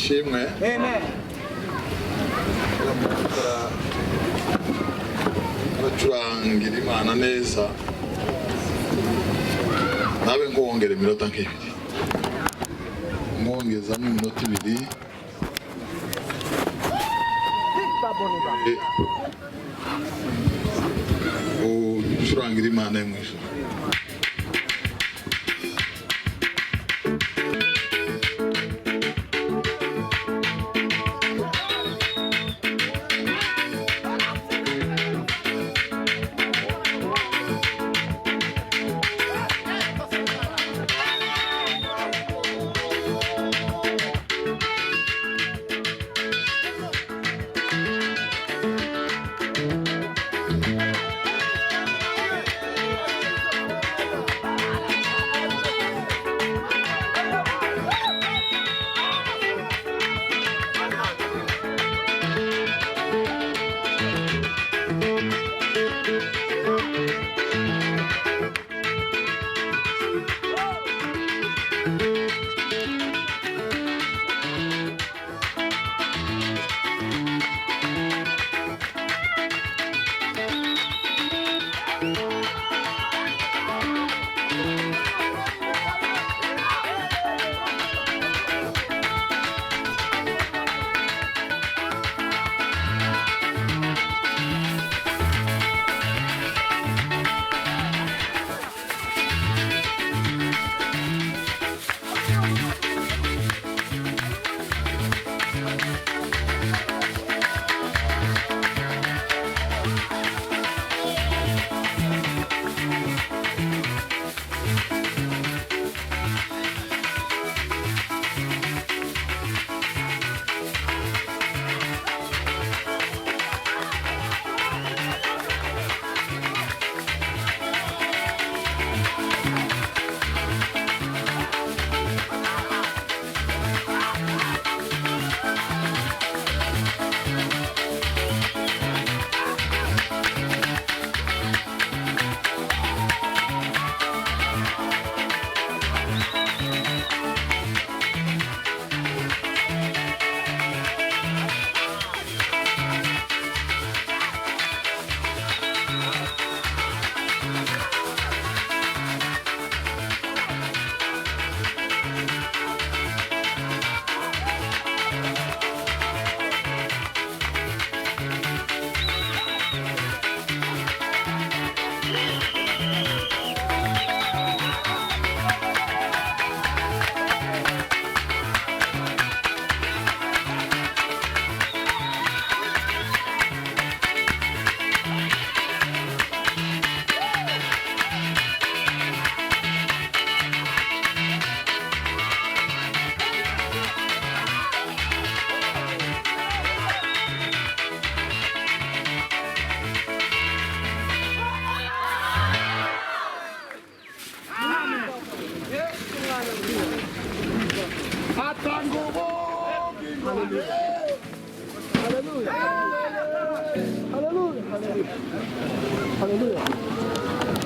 ishimwe. Amen. Bacurangira Imana neza. Nabe ngongera iminota nk'ibiri. Ngongeza iminota ibiri. Ucurangira Imana yo mu ijuru.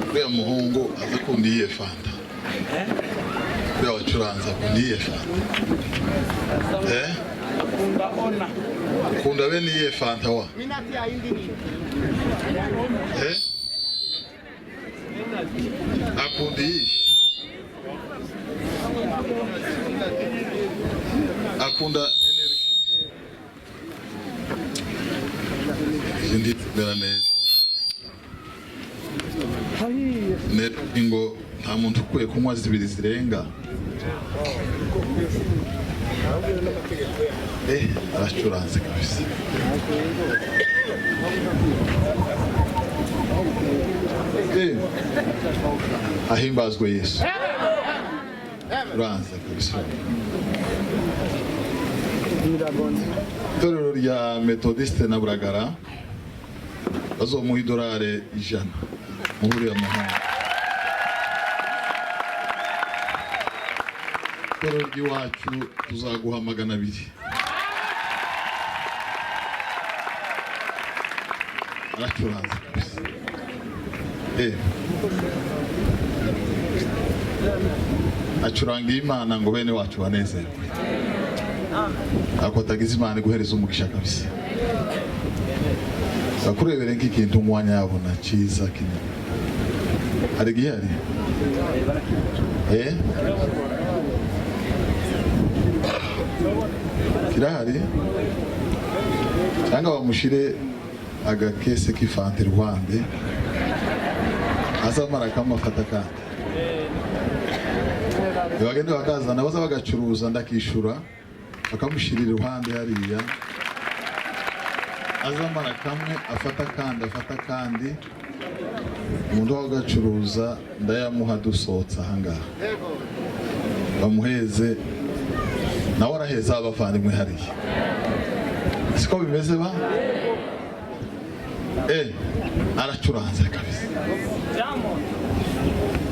Uriya muhungu azakundiye fanta. Uriya wacuranza akundiye fanta. Akunda bene iye fanta wa. Akundi. Akunda energy. Zindi tumera neza. Ngo nta muntu ukwiye kunywa zibiri zirenga. Aracuranze kabisa. Ahimbazwe Yesu. Uranze kabisa. Itorero rya Methodiste na Buragara bazomuha $100 muri ya muhanda. Itorero ry'iwacu tuzaguha $200. Aracuranze kabisa. Acuranga Imana ngo bene wacu banezerwe. ako tagize Imana guhereza umugisha kabisa. Bakurebere nk'ikintu umwanya yabona cyiza kinini. Hari gihari? Kirahari? Cyangwa bamushire agakese k'ifante Rwanda azamara kamafata kandi bagende bakazana baza bagacuruza ndakishura bakamushirira Rwanda hariya azamara kamwe afata kandi umuntu wagacuruza ndayamuha dusotsa ahangaha bamuheze nawe araheza abavandimwe hariya siko bimeze ba aracuranza kabisa.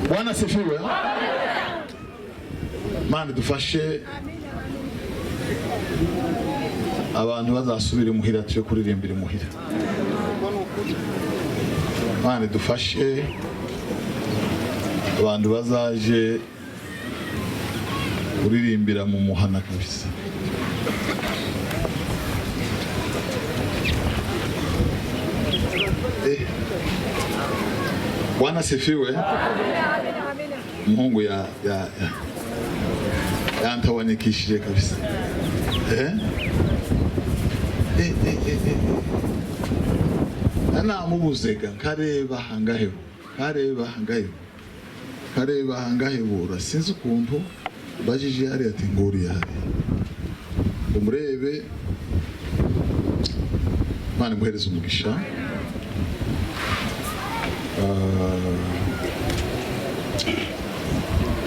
Bwana sifiwe. Mana dufashe abantu bazasubira imuhira tuje kuririmbira imuhira. Mana dufashe abantu bazaje kuririmbira mu muhana kabisa. Bwana sifiwe. Mungu yantawanyikishije kabisa. Namubuzega kareba hangahebura sinzi ukuntu bajije hari ati nguriya umurebe Mana muhereza umugisha.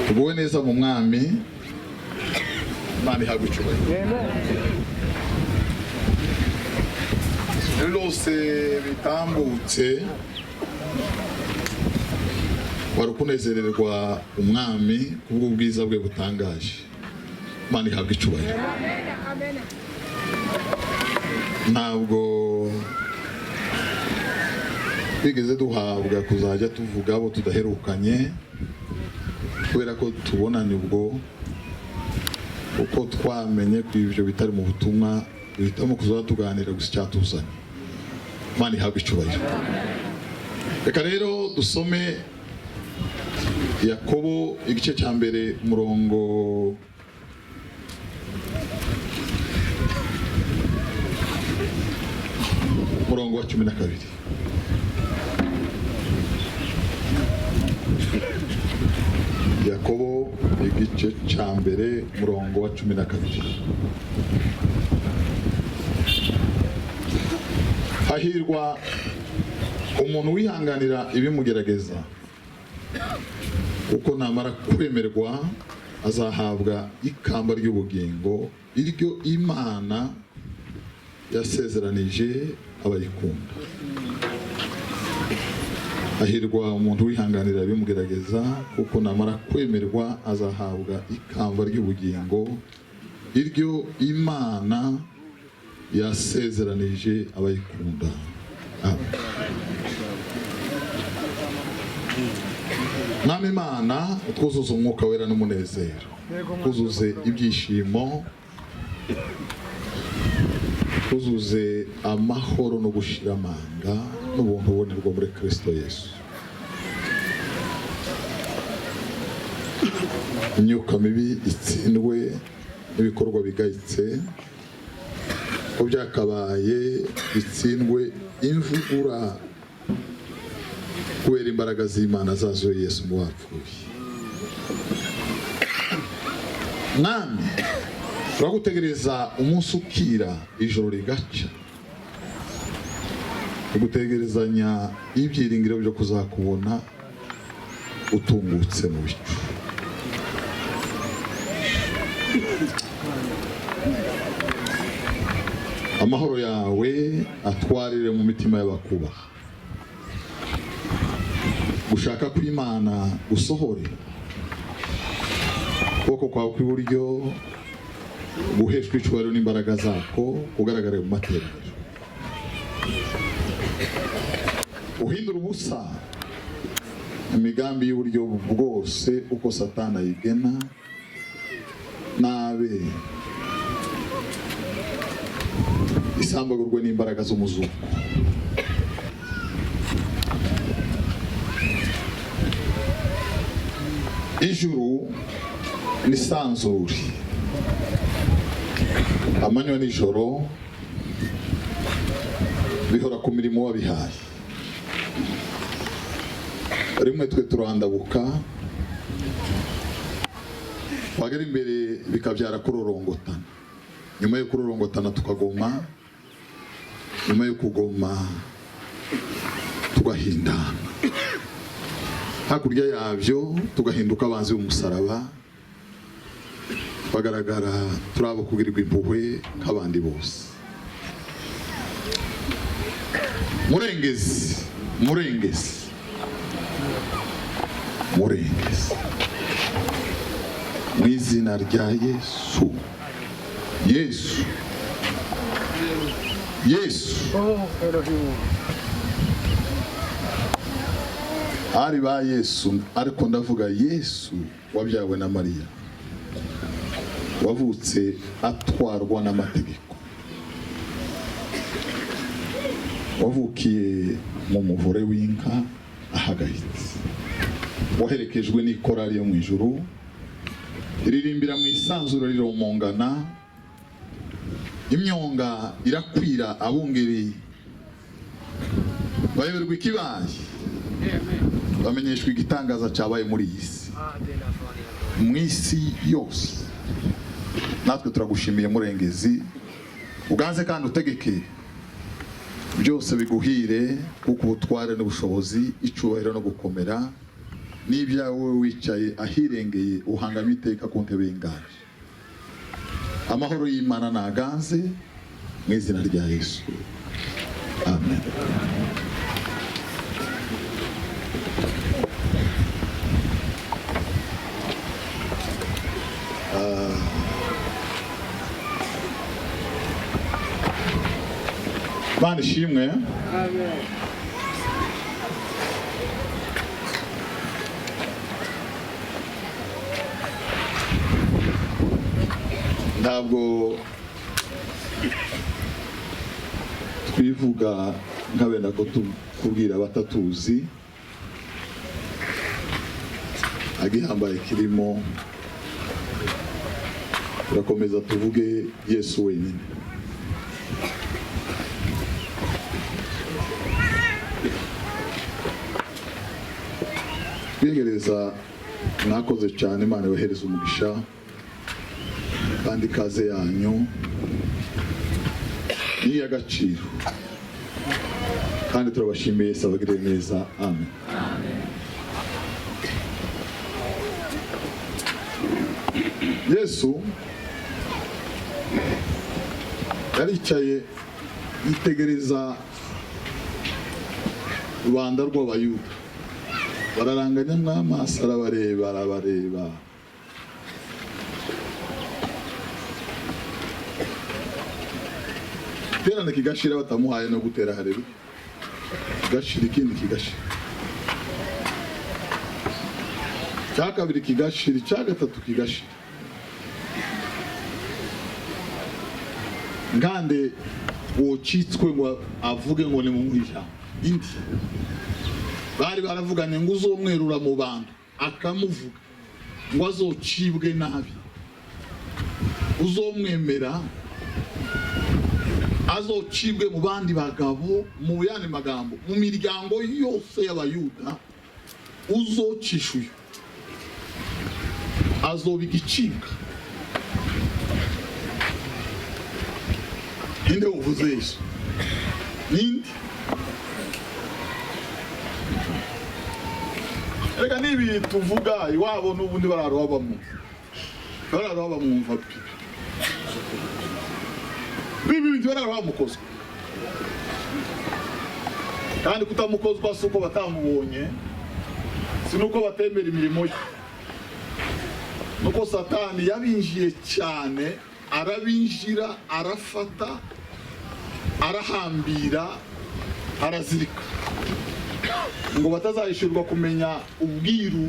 Tuguwe neza mu mwami Mana ihagucubaye. Rwose bitambutse wari kunezererwa umwami kubwo ubwiza bwe butangaje. Mana ihagucubaye. Ntabwo bigeze duhabwa kuzajya tuvuga abo tudaherukanye kubera ko tubonanye ubwo uko twamenye ku ibyo bitari mu butumwa duhitamo kuzaza tuganira gusa icyatuzanye. Mana ihabwa icyubahiro. Reka rero dusome Yakobo igice cya mbere murongo wa 12. Yakobo igice cya mbere murongo wa 12. Hahirwa umuntu wihanganira ibimugerageza uko namara kwemerwa azahabwa ikamba ry'ubugingo iryo Imana yasezeranije abayikunda. Hahirwa umuntu wihanganira ibimugerageza kuko namara kwemerwa azahabwa ikamba ry'ubugingo iryo Imana yasezeranije abayikunda. Mwami Imana utwuzuze umwuka wera n'umunezero, twuzuze ibyishimo, twuzuze amahoro no gushira amanga n'ubuntu bubonerwa muri Kristo Yesu. Imyuka mibi itsindwe n'ibikorwa bigayitse, ko byakabaye bitsindwe imvugura kubera imbaraga z'Imana zazo Yesu mu bapfuye. Mwami turagutegereza umunsi ukira ijoro rigaca, tugutegerezanya ibyiringiro byo kuzakubona utungutse mu bicu. Amahoro yawe atwarire mu mitima y'abakubaha, gushaka kw'Imana usohore ukuboko kwawe kw'iburyo guheshwa icyubahiro n'imbaraga zako kugaragara mu materaniro. Uhindura ubusa imigambi y'uburyo bwose uko Satani ayigena nabe isambagurwe n'imbaraga z'umuzuko. Ijuru ni sanzuri, amanywa n'ijoro bihora ku mirimo wabihaye. Rimwe twe turandabuka, wagera imbere bikabyara kurorongotana, nyuma yo kurorongotana tukagoma, nyuma yo kugoma tugahindana, hakurya yabyo tugahinduka abanzi b'umusaraba, bagaragara turabo kugirirwa impuhwe nk'abandi bose. Murengezi, murengezi, murengezi, mu izina rya Yesu. Yesu, Yesu. Ari ba Yesu, ariko ndavuga Yesu wabyawe na Mariya, wavutse atwarwa n'amategeko, wavukiye mu muvure w'inka ahagayitse, waherekejwe n'ikorari yo mu ijuru iririmbira mu isanzuro riromongana, imyonga irakwira, abungeri bayoberwa ikibaye, bamenyeshwa igitangaza cyabaye muri iyi si, mu isi yose. Natwe turagushimiye murengezi, uganze kandi utegeke byose biguhire, kuko ubutware n'ubushobozi, icyubahiro no gukomera n'ibyawe wicaye ahirengeye uhangamye iteka ku ntebe y'inganji. Amahoro y'Imana naganze mu izina rya Yesu, amen. Bana ishimwe. Amen. Ntabwo twivuga nkabenda ko kubwira abatatuzi agihambaye kirimo, turakomeza tuvuge Yesu wenyine. Kwiyegereza mwakoze cyane, Imana yohereza umugisha kandi kaze yanyu ni y'agaciro, kandi turabashimiye, sabagire neza. Amen. Yesu yaricaye yitegereza rubanda rw'abayuda, bararanganya mw'amaso, arabareba arabareba, iterane kigashira batamuhaye no gutera hareruya, kigashira ikindi kigashira, cya kabiri kigashira, icya gatatu kigashira. Ngande wocitswe ngo avuge ngo ni mu mwisha indi, bari baravuganye ngo uzomwerura mu bantu, akamuvuga ngo azocibwe nabi, uzomwemera azocibwe mu bandi bagabo, mu yandi magambo mu miryango yose y'abayuda uzocishuye azobigicibwa. Ninde uvuze Yesu? Ninde? Reka nibi tuvuga iwabo n'ubundi bararoba bamwumva bibi bintu bararoba mukozwa, kandi kutamukozwa si uko batamubonye, si nuko batemera imirimo ye, nuko Satani yabinjiye cyane, arabinjira, arafata, arahambira, arazirika, ngo batazahishurwa kumenya ubwiru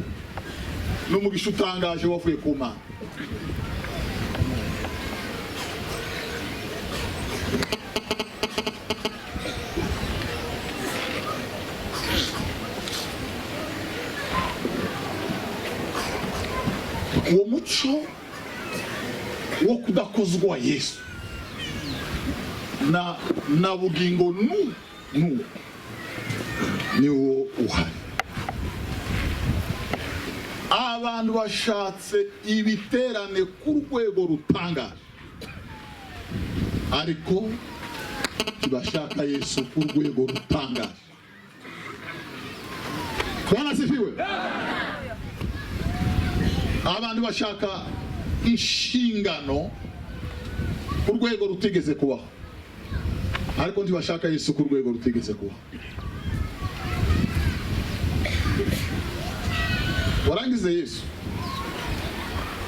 n'umugisha utangaje wavuye ku Mana. havuzwa Yesu na bugingo niwo uhari. Abantu bashatse ibiterane ku rwego rutangaje, ariko bashaka Yesu ku rwego rutangaje. Bwana sifiwe. Abantu bashaka inshingano ku rwego rutigeze kubaho, ariko ntibashaka Yesu ku rwego rutigeze kubaho. Warangize Yesu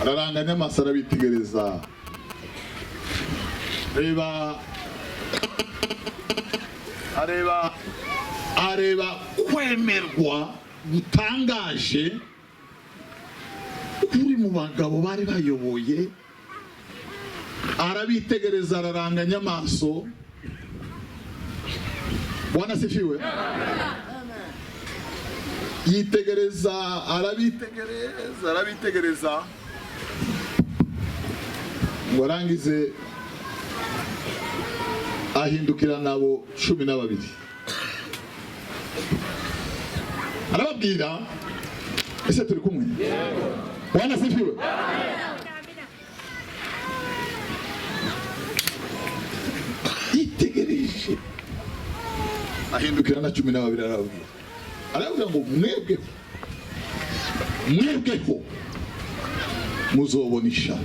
araranganya amaso arabitegereza, areba kwemerwa gutangaje kuri mu bagabo bari bayoboye. Arabitegereza araranganya amaso. Bwana sifiwe. Yitegereza, arabitegereza. Warangize ahindukira nabo 12. Arababwira, ese turi kumwe? Bwana sifiwe. Yitegereje ahindukira na 12 arababwira. Aravuga ngo mwebweho muzobonisha,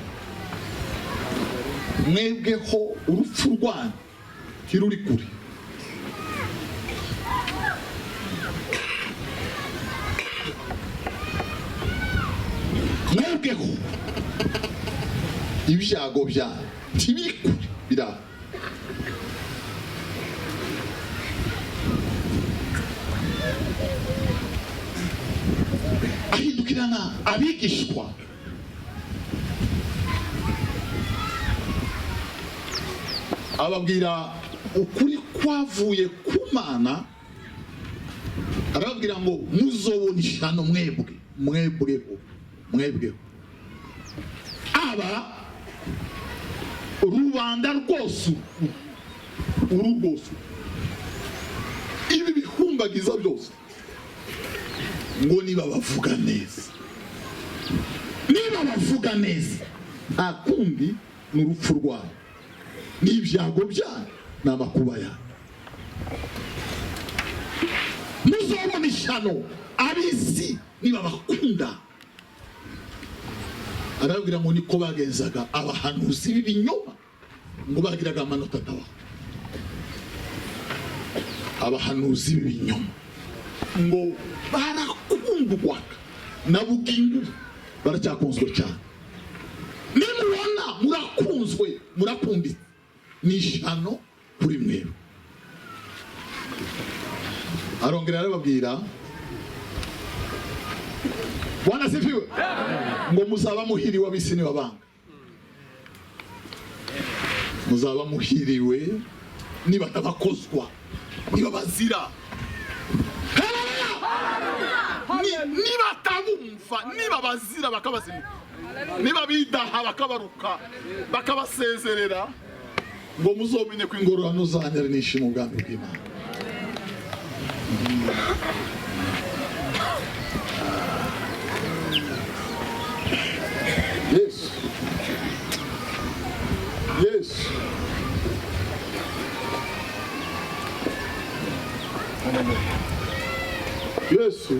mwebweho urupfu rwanyu kiruri kuri. Mwebweho ibyago byanyu tibiri kuri bira. Ahindukirana abigishwa, ababwira ukuri kwavuye ku Mana. Arababwira ngo muzobonisha no mwebweho. Aba rubanda rwose ibi bihumbagiza byose ngo niba bavuga neza, akundi n'urupfu rwabo n'ibyago byanyu n'amakuba yanyu. Muzobona ishyano ab'isi niba bakunda. Arababwira ngo niko bagenzaga abahanuzi b'ibinyoma, ngo bagiraga amanota atabaho. Abahanuzi b'ibinyoma ngo barakundwaga na bugingo, baracyakunzwe cyane. Nimubona murakunzwe, murakunditse, ni ishyano kuri mwebwe. Arongera arababwira, Bwana sifiwe, ngo muzaba muhiriwe ab'isi nibabanga. Muzaba muhiriwe nibatabakozwa, nibabazira, nibatabumva, nibabazira bakabazira, nibabidaha bakabaruka, bakabasezerera, ngo muzomenye ko ingororano zanyu ari nyinshi mu bwami bw'Imana. Yesu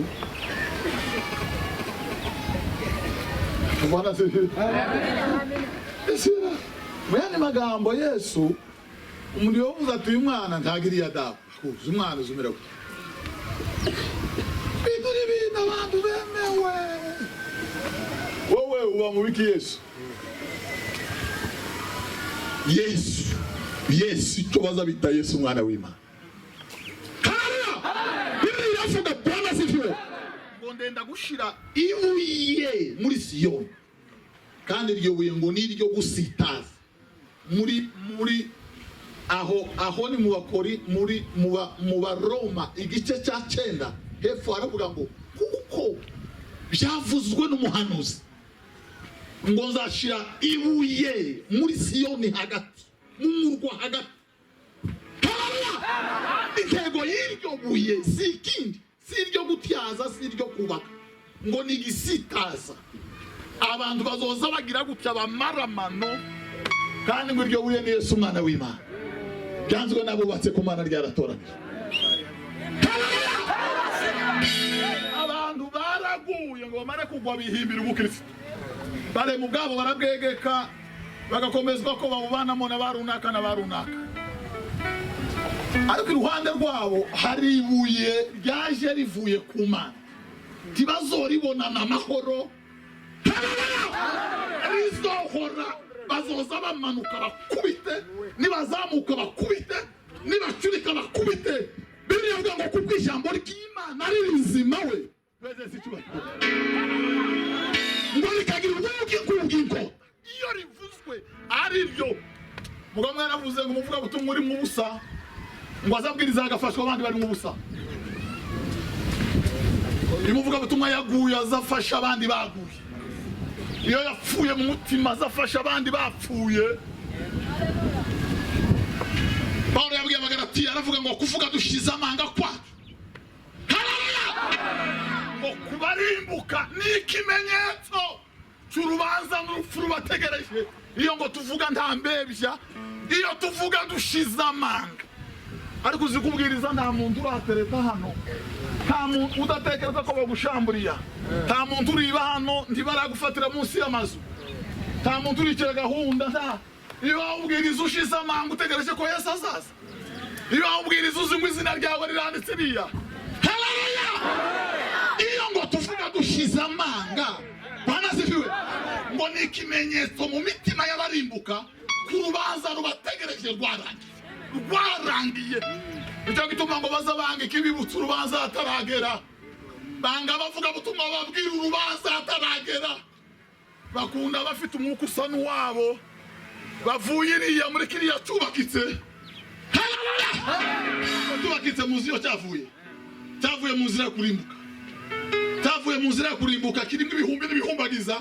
Bwana sifiwe. Mwene magambo Yesu umuntu yovuze ati uyu mwana ntagiriye adabu, kuzi umwana uzumira gute. Biduri abantu bemewe. Wowe uba mu biki Yesu icyo baza bita Yesu umwana w'Imana. Bwana sifiwe. Ngo ndenda gushira ibuye muri Siyoni, kandi iryo buye ngo ni iryo gusitaza. Muri aho ni mu bakori, mu Baroma igice cya 9 hepfo haravuga ngo kuko byavuzwe n'umuhanuzi ngo nzashira ibuye muri Siyoni hagati mu murwa hagati. Intego y'iryo buye si ikindi, si iryo gutyaza, si iryo kubaka, ngo ni gisitaza. Abantu bazoza bagira gutya bamaramano, kandi ngo iryo buye ni Yesu umwana w'Imana. Byanzwe n'abubatse ku Mana ryaratoranije. Abantu baraguye ngo bamare kugwa bihimbira ubukristo. Bare mu bwabo barabwegeka bagakomezwa ko babubanamo n'abarunaka n'abarunaka. Ariko iruhande rwabo hari ibuye ryaje rivuye ku Mana. Tibazoribonana amahoro. Rizohora bazoza bamanuka bakubite, nibazamuka bakubite, nibacurika bakubite. Birivuga ngo kubwo ijambo ry'Imana ari rizima we. Ngo rikagira ubwingo. Iyo rivuzwe ari ryo. Muga mwaravuze ngo muvuga butumwa uri mu busa. Ngo azabwiriza agafashwa abandi bari mu busa. Imuvuga butumwa yaguye azafasha abandi baguye. Iyo yapfuye mu mutima azafasha abandi bapfuye. Paulo yabwiye Abagalatiya aravuga ngo kuvuga dushize amanga kwacu. Ngo kubarimbuka ni ikimenyetso cy'urubanza n'urupfu rubategereje. Iyo ngo tuvuga nta mbebya, iyo tuvuga dushize amanga. Ariko uzikubwiriza nta muntu uratereta hano, nta muntu udatekereza ko bagushamburiya, nta muntu uriba hano ntibaragufatira munsi y'amazu, nta muntu urikira gahunda. Nta iyo ubwiriza ushize amanga utegereje ko Yesu azaza, iyo ubwiriza uzi ngo izina ryawe riranditse riya. Haleluya! Iyo ngo tuvuga dushize amanga, Bwana sifiwe, ngo ni ikimenyetso mu mitima y'abarimbuka ku rubanza rubategereje rwarangiye. Icyo gituma ngo bazabanga ikibibutsa urubanza hataragera. Banga bavuga butumwa babwira urubanza hataragera. Bakunda bafite umwuka usa n'uwabo, bavuye iriya muri kiriya cyubakitse. Haleluya! Cyubakitse muzi yo cyavuye mu nzira kurimbuka. Cyavuye mu nzira kurimbuka, kirimo ibihumbi n'ibihumbagiza,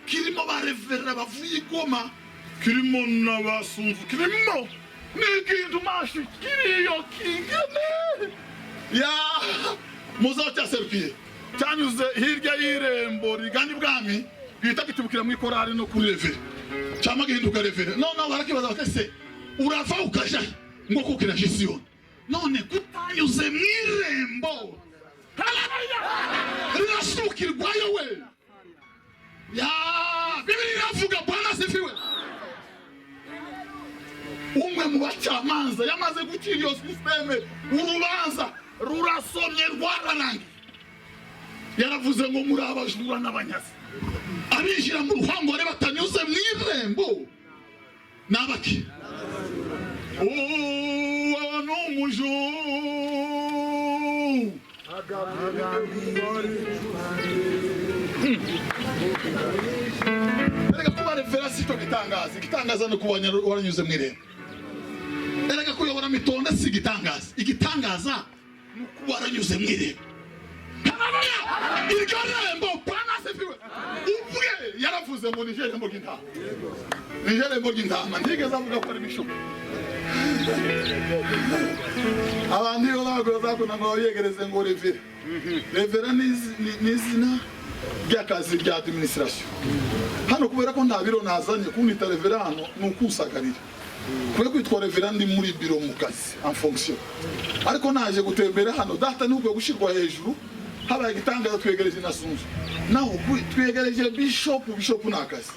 kirimo barevera bavuye Goma, kirimo n'abasunzu, kirimo n'ikintu mashi kiriyo kingene. Ya muzo cyaserukiye cyanyuze hirya y'irembo rigana ibwami, bita kitubukira muri korari no kuri revere. Cyama gihinduka revere. None barakibaza batese urava ukaja ngo kukira Siyoni. None kutanyuze mu irembo. Haleluya! Rirasukirwayo we. Ya Biblia iravuga Bwana sifiwe. Umwe mu bacamanza yamaze gukira iyo systeme, urubanza rurasomye rwararangiye. Yaravuze ngo muri abajura n'abanyazi, abinjira mu ruhangore batanyuze mu irembo n'abaki. Uwo n'umuju erega kuba referasi igitangaza no kuba waranyuze mu irembo. Erega kuyobora mitonda si igitangaza no kuba waranyuze mu irembo. Iryo rembo Bwana sifiwe. Ubwe yaravuze ngo ni jerembo ry'intama. Ni jerembo ry'intama, ntigeze avuga ko ari bishoboka. Abandi bagoza kunango yegereze ngo revera. Revera ni izina ry'akazi rya administration. Hano kubera ko nta biro nazanye kunita revera hano nukusagarira. Kwe kwitwa revera ndi muri biro mu kazi en fonction. Ariko naje gutembera hano data n'ubwo gushirwa hejuru. Habaye igitangaza twegereje na Sunzu. Naho twegereje bishop n'akazi.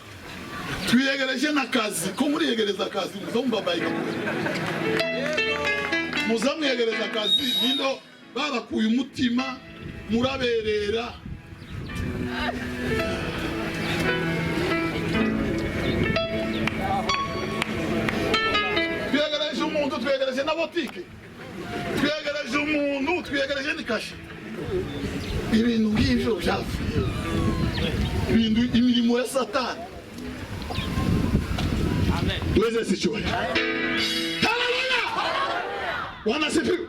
Twegereje n'akazi ko muri yegereza akazi muzomba bayika. Muzamwegereza akazi nindo babakuye umutima muraberera. Twegereje umuntu, twegereje na botike. Twegereje umuntu, twegereje n'ikashi. Ibintu nk'ibyo byavuye, ibintu imirimo ya Satani. Amen. Weze sichwe. Haleluya! Bwana sifiwe.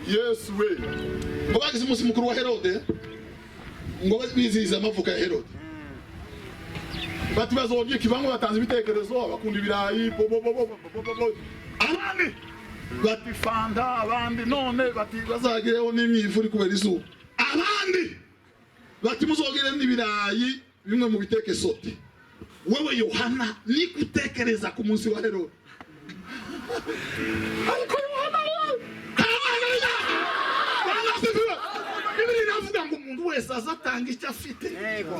Yes we. Ngo bagize umunsi mukuru wa Herode, ngo bizihiza amavuka ya Herode. Bati bazongeye kibango batanze ibitekerezo bakunda ibirayi abandi bati fanda abandi none bati bazagireho n'imyivuri kubera izuba abandi bati muzogire n'ibirayi bimwe mu biteke sote. Wewe Yohana ni gutekereza ku munsi wa Herode. Ariko Yohana Bibiri iravuga ngo umuntu wese azatanga icyo afite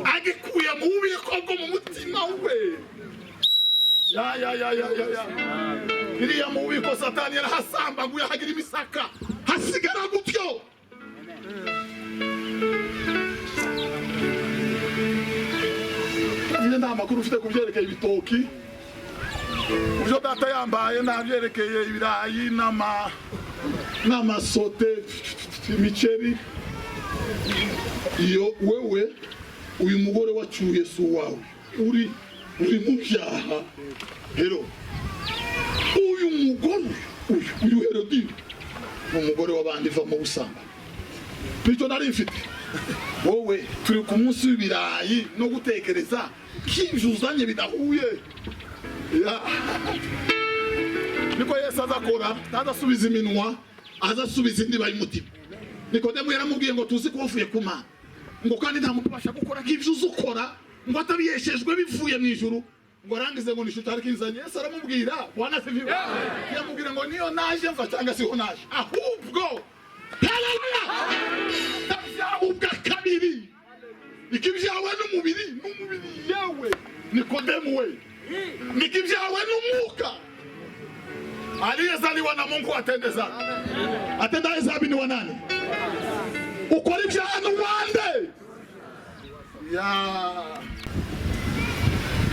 agikuye mu bubiko bwo mu mutima we. Ya iriya mu bubiko Satani yarahasambaguye hagira imisaka hasigara gutyo. Nta makuru ufite kubyerekeye ibitoki, ubyo data yambaye ntabyerekeye ibirayi n'amasote imiceri. Iyo wewe uyu mugore wacuye si uwawe, uri mu byaha. Hero uyu mugore uyu Herodi umugore w'abandi va mu busamba. Bityo nari mfite wowe turi ku munsi w'ibirayi no gutekereza k'ibijuzanye bidahuye. Niko Yesu azakora, azasubiza iminwa, azasubiza indiba y'umutima. Nikodemu yaramubwiye ngo tuzi ko wavuye ku Mana, ngo kandi nta muntu ubasha gukora nk'ibyo uzukora ngo atabiyeshejwe bivuye mu ijuru, ngo arangize ngo nishuta arikinzanye. Yesu aramubwira Bwana sifiwe, yamubwira ngo niyo naje mva cyangwa siho naje, ahubwo haleluya ubwa kabiri ikibyawe n'umubiri yewe Nikodemu we nikibyawe n'umwuka aliyezaliwa na Mungu atenda hesabu ni wa nani? Ukora ibyaha n'uwande ya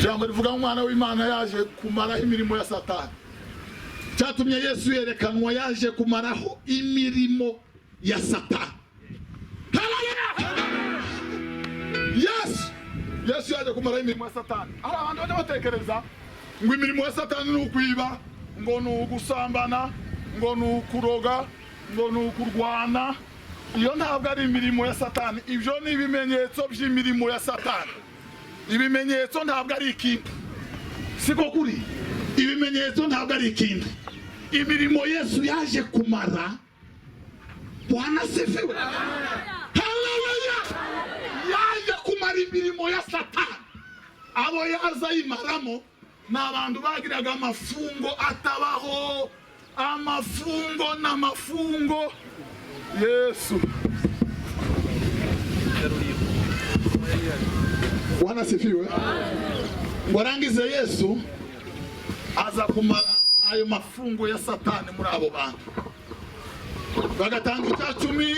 jambo rivuga umwana w'Imana yaje kumaraho imirimo ya Satani. Cyatumye Yesu yerekanwa yaje kumaraho imirimo ya Satani. Yesu yaje kumaraho imirimo ya Satani. Abantu bajya batekereza ngo imirimo ya Satani ni ukwiba, ngo ni ugusambana, ngo ni ukuroga, ngo ni ukurwana. Iyo ntabwo ari imirimo ya Satani, ibyo ni ibimenyetso by'imirimo ya Satani. Ibimenyetso ntabwo ari ikintu, siko kuri. Ibimenyetso ntabwo ari ikintu. Imirimo Yesu yaje kumara. Bwana sifiwe. Haleluya. Yaje kumara imirimo ya Satani. Abo yaza yimaramo n'abantu bagiraga amafungo atabaho, amafungo n'amafungo. Yesu Bwana sifiwe. Warangize Yesu aza kumara ayo mafungo ya Satani muri abo bantu. Bagatanga icyacumi.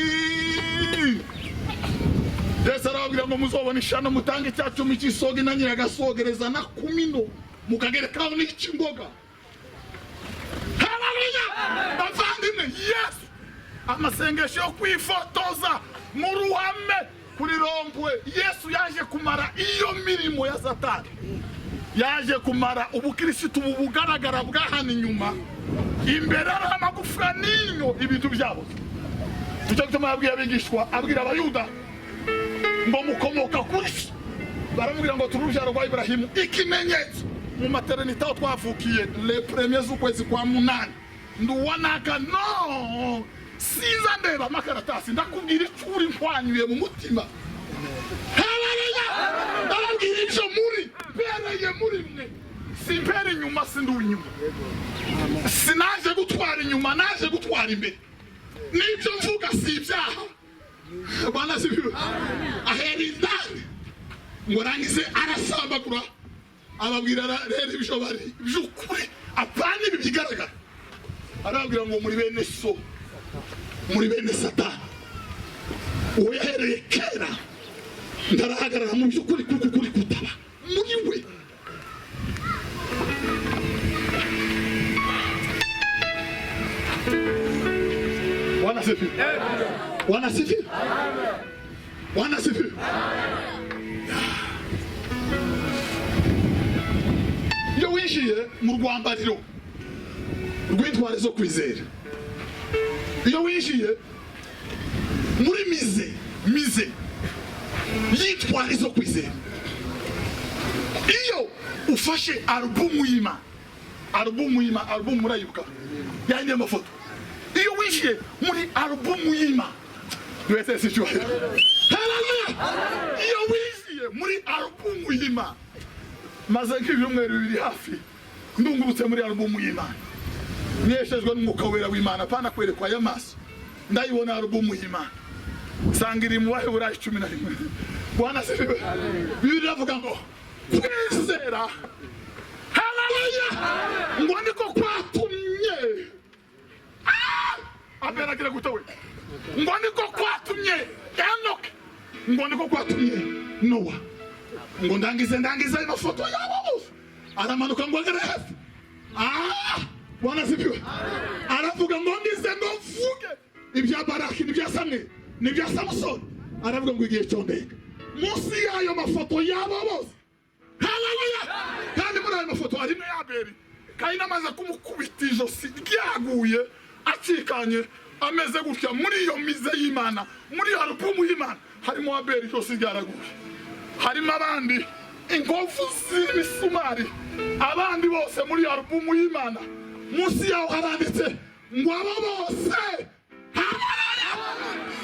Yesu arababwira ngo muzobona ishano mutange icyacumi cy'isogi na nyiragasogereza na kumino mukagerekaho n'ikimboga. Haleluya. Bavandimwe, Yesu amasengesho yo kwifotoza mu ruhame kuri rompwe. Yesu yaje kumara iyo mirimo ya Satani. Yaje kumara ubukirisitu bugaragara bwahana inyuma, imbere ari amagufwa n'inyo ibintu byabo. Icyo gituma yabwiye abigishwa, abwira abayuda ngo mukomoka kuri se. Baramubwira ngo turi urubyaro rwa Ibrahimu. Ikimenyetso mu maternité aho twavukiye le premier z'ukwezi kwa munani nduwanaka no sinza ndeba amakaratasi ndakubwira icuri nkwanyuye mu mutima. Haleluya. Ndababwira ibyo muri mpereye muri mwe, simpere inyuma sinduwe inyuma, sinaje gutwara inyuma naje gutwara imbere. Nibyo mvuga si ibyaha. Bwana sifiwe. Ahera indani ngo rangize arasambagura ababwira rero ibyo bari by'ukuri apana ibi bigaragara. Arabwira ngo muri bene so, muri bene Satani uwo yahereye kera ndarahagarara mu by'ukuri kuri kutaba muri we. Bwana sifiwe. Bwana sifiwe. Bwana sifiwe. Iyo winjiye mu rwambariro rw'intwari zo kwizera, iyo winjiye muri mize yitwara izo kwizera. Iyo ufashe alubumu y'Imana, alubumu murayibuka yandi amafoto, iyo wishyuye muri alubumu y'Imana wese sicyuye. Iyo wishyuye muri alubumu y'Imana, maze nk'ibyumweru bibiri hafi ndungurutse muri alubumu y'Imana, neshejwe n'umwuka wera w'Imana, pana kwerekwa y'amaso, ndayibona alubumu y'Imana sanga iri mu Baheburayo 11. Bwana sifiwe. Bibiri iravuga ngo kwizera, haleluya, ngo niko kwatumye abera kile gutowe, ngo niko kwatumye Enoki, ngo niko kwatumye Nowa, ngo ndangize amafoto yabo aramanuka ngo agerefe. Bwana sifiwe. Aravuga ngo ngize ngo mvuge ibya Baraki n'ibya Samweli n'ibya Samusoni, aravuga ngo igihe cyondenga munsi y'ayo mafoto yabo bose. Haleluya. Kandi muri ayo mafoto harimo Abeli, Kayini amaze kumukubita ijosi ryaguye acikanye ameze gutya. Muri iyo mize y'Imana, muri alubumu y'Imana harimo Abeli ijosi ryaraguye, harimo abandi inkovu z'ibisumari, abandi bose muri alubumu y'Imana munsi yaho haranditse ngo abo bose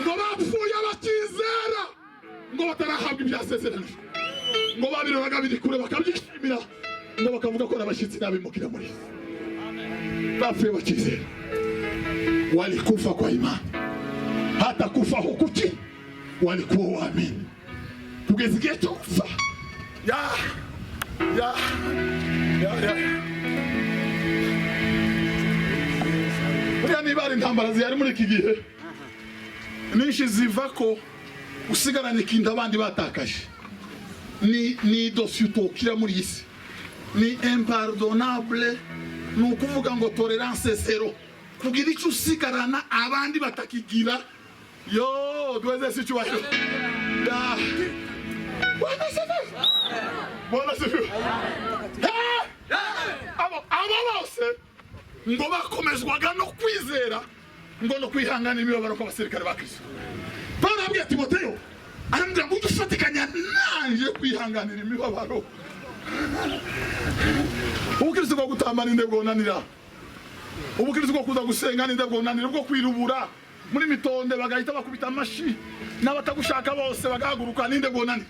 ngo bapfuye bakizera, ngo batarahabwa ibyasezeranijwe, ngo babirora biri kure bakabyishimira, ngo bakavuga ko n'abashyitsi n'abimukira muri bapfuye bakizera. Walikufa kwa imani, hata kufa hukuki walikuwa waamini kugeza igihe cyo kufa. Buriya niba ari intambara zihari muri iki gihe nyinshi ziva ko usigaranye ikintu abandi batakaje, ni dosiye utokira muri isi, ni impardonnable, ni ukuvuga ngo tolerance zero, kugira icyo usigarana abandi batakigira. Yo duweze si cyubahiro. Bwana sifiwe. Abo bose ngo bakomezwaga no kwizera, ngo no kwihangana imibabaro kw'abasirikare ba Kristo. Pawulo abwiye Timoteyo, arambwira ngo udufatikanya nanje kwihanganira imibabaro. Ubukristo bwo gutambana inde bwonanira, ubukristo bwo kuza gusenga inde bwonanira, bwo kwirubura muri mitonde bagahita bakubita amashi, n'abatagushaka bose bagahaguruka ninde bwonanira.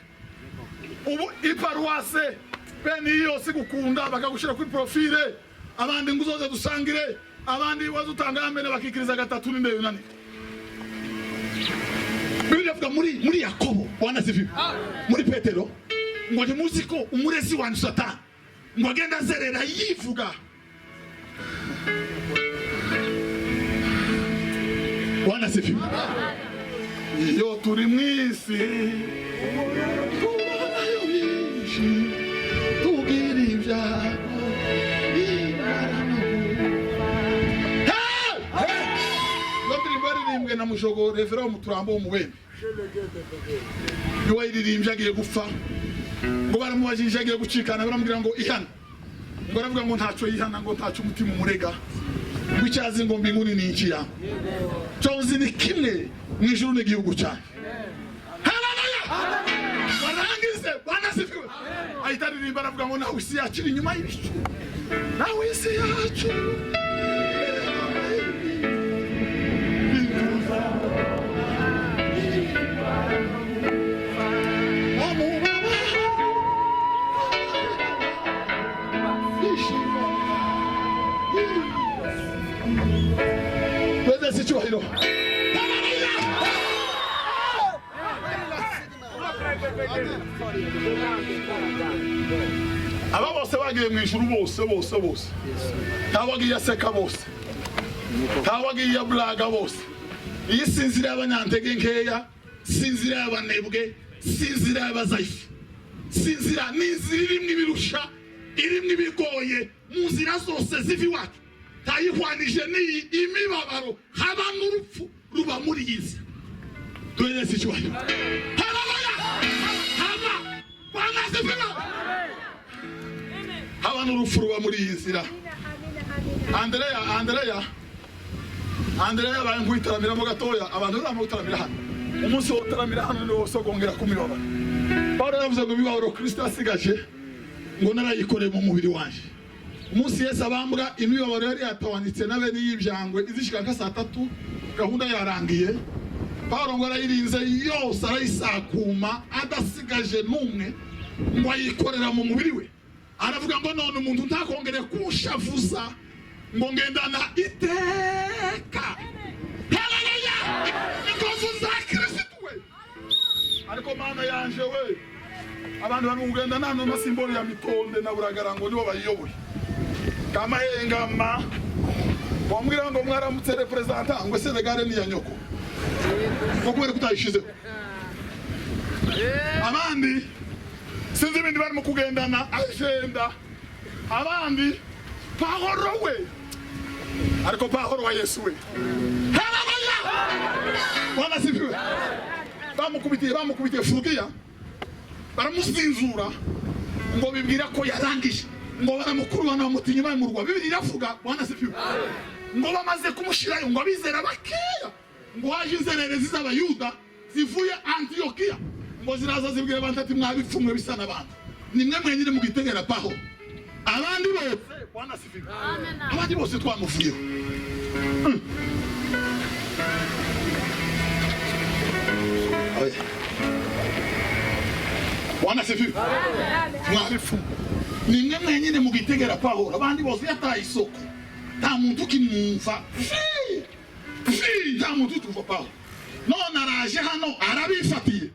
Ubu iparuwase bene iyo sigukunda bakagushira kuri profile, abandi nguzoze dusangire, abandi wazutanga amene bakikiriza gatatu ninde yunanira. Biblia ivuga muri Yakobo, Bwana sifiwe, muri Petero, ngo ntimuzi ko umurezi wa Satani ngo agenda azerera yivuga. Bwana sifiwe. Iyo turi mwisi tugira ibyago imarano. Baririmbwe na Mushogo Rev Muturambo Mubembe, niwe yaririmbye agiye gupfa, ngo baramubajije agiye gucikana, baramubwira ngo ihana, ngo aravuga ngo ntacyo yihana, ngo ntacyo umutima umurega, ngo icyazi ngo mbinguni ni iki yangu, cyozi ni kimwe mu ijuru n'igihugu cyane. Haleluya. Barangize Bwana sifiwe. Ahita aririmba aravuga ngo nawe isi yacu iri inyuma y'ibicu, nawe isi yacu sicyuhiro. Aba bose bagiye mu ijuru bose, ntawagiye aseka bose, ntawagiye blaga bose. Iyi sinzira y'abanyantege nkeya, sinzira y'abanebwe, sinzira y'abazayifu, sinzira n'inzira irimwe ibirusha, irimwe ibigoye, mu nzira zose ziva iwacu tayihwanije n'iyi imibabaro, haba n'urupfu ruba muri iyi nzira. Duhere sicyuhiro. Haleluya. Haba Bwana sifiwe. Haba n'urupfu ruba muri iyi nzira. Andrea baye nk'itaramira mo gatoya, abantu bari mu gutaramira hano. umunsi wo taramira hano ni wose gongera kumibabara. Paulo yavuze ngo bibabaro Kristo asigaje ngo narayikoreye mu mubiri wanje. Umunsi Yesu abambwa imibabaro yari yatawanitse nabe n'iyibyangwe izishika nka saa 3 gahunda yarangiye. Paulo ngo arayirinze yose arayisakuma adasigaje numwe ngo ayikorera mu mubiri we. Aravuga ngo none umuntu ntakongere kushavuza ngo ngendana iteka. Haleluya! Ikozo za Kristo we. Ariko mana yanje we. Abantu bari kugenda nano masimbolo ya mitonde na buragarango nibo bayiyoboye. Kama engama. Wambwira ngo mwaramutse representant ngo Senegal ni ya nyoko. Ngo kubera kutayishize. Abandi sinzi ibindi barimo kugendana agenda. Abandi Pahoro we. Ariko Pahoro wa Yesu we. Haleluya! Bwana sifiwe. Bamukubitiye furugiya. Baramusinzura ngo bibwira ko yarangije. Ngo baramukuru banamutinye bamurwa. Bibiri iravuga Bwana sifiwe. Ngo bamaze kumushirayo ngo abizera bakeya. Ngo haje inzererezi z'abayuda zivuye Antiokia. Ngo ziraza zibwira abantu ati mwabipfumwe bisa n'abantu. Nimwe mwenyine mugitegera paho. Abandi bose Bwana sifiwe. Abandi bose twamuvuyeho. Bwana sifiwe. Mwabipfumwe. Nimwe mwenyine mugitegera paho. Abandi bose yataye isoko. Nta muntu kimwumva. Nta muntu tuva paho. None araje hano arabifatiye.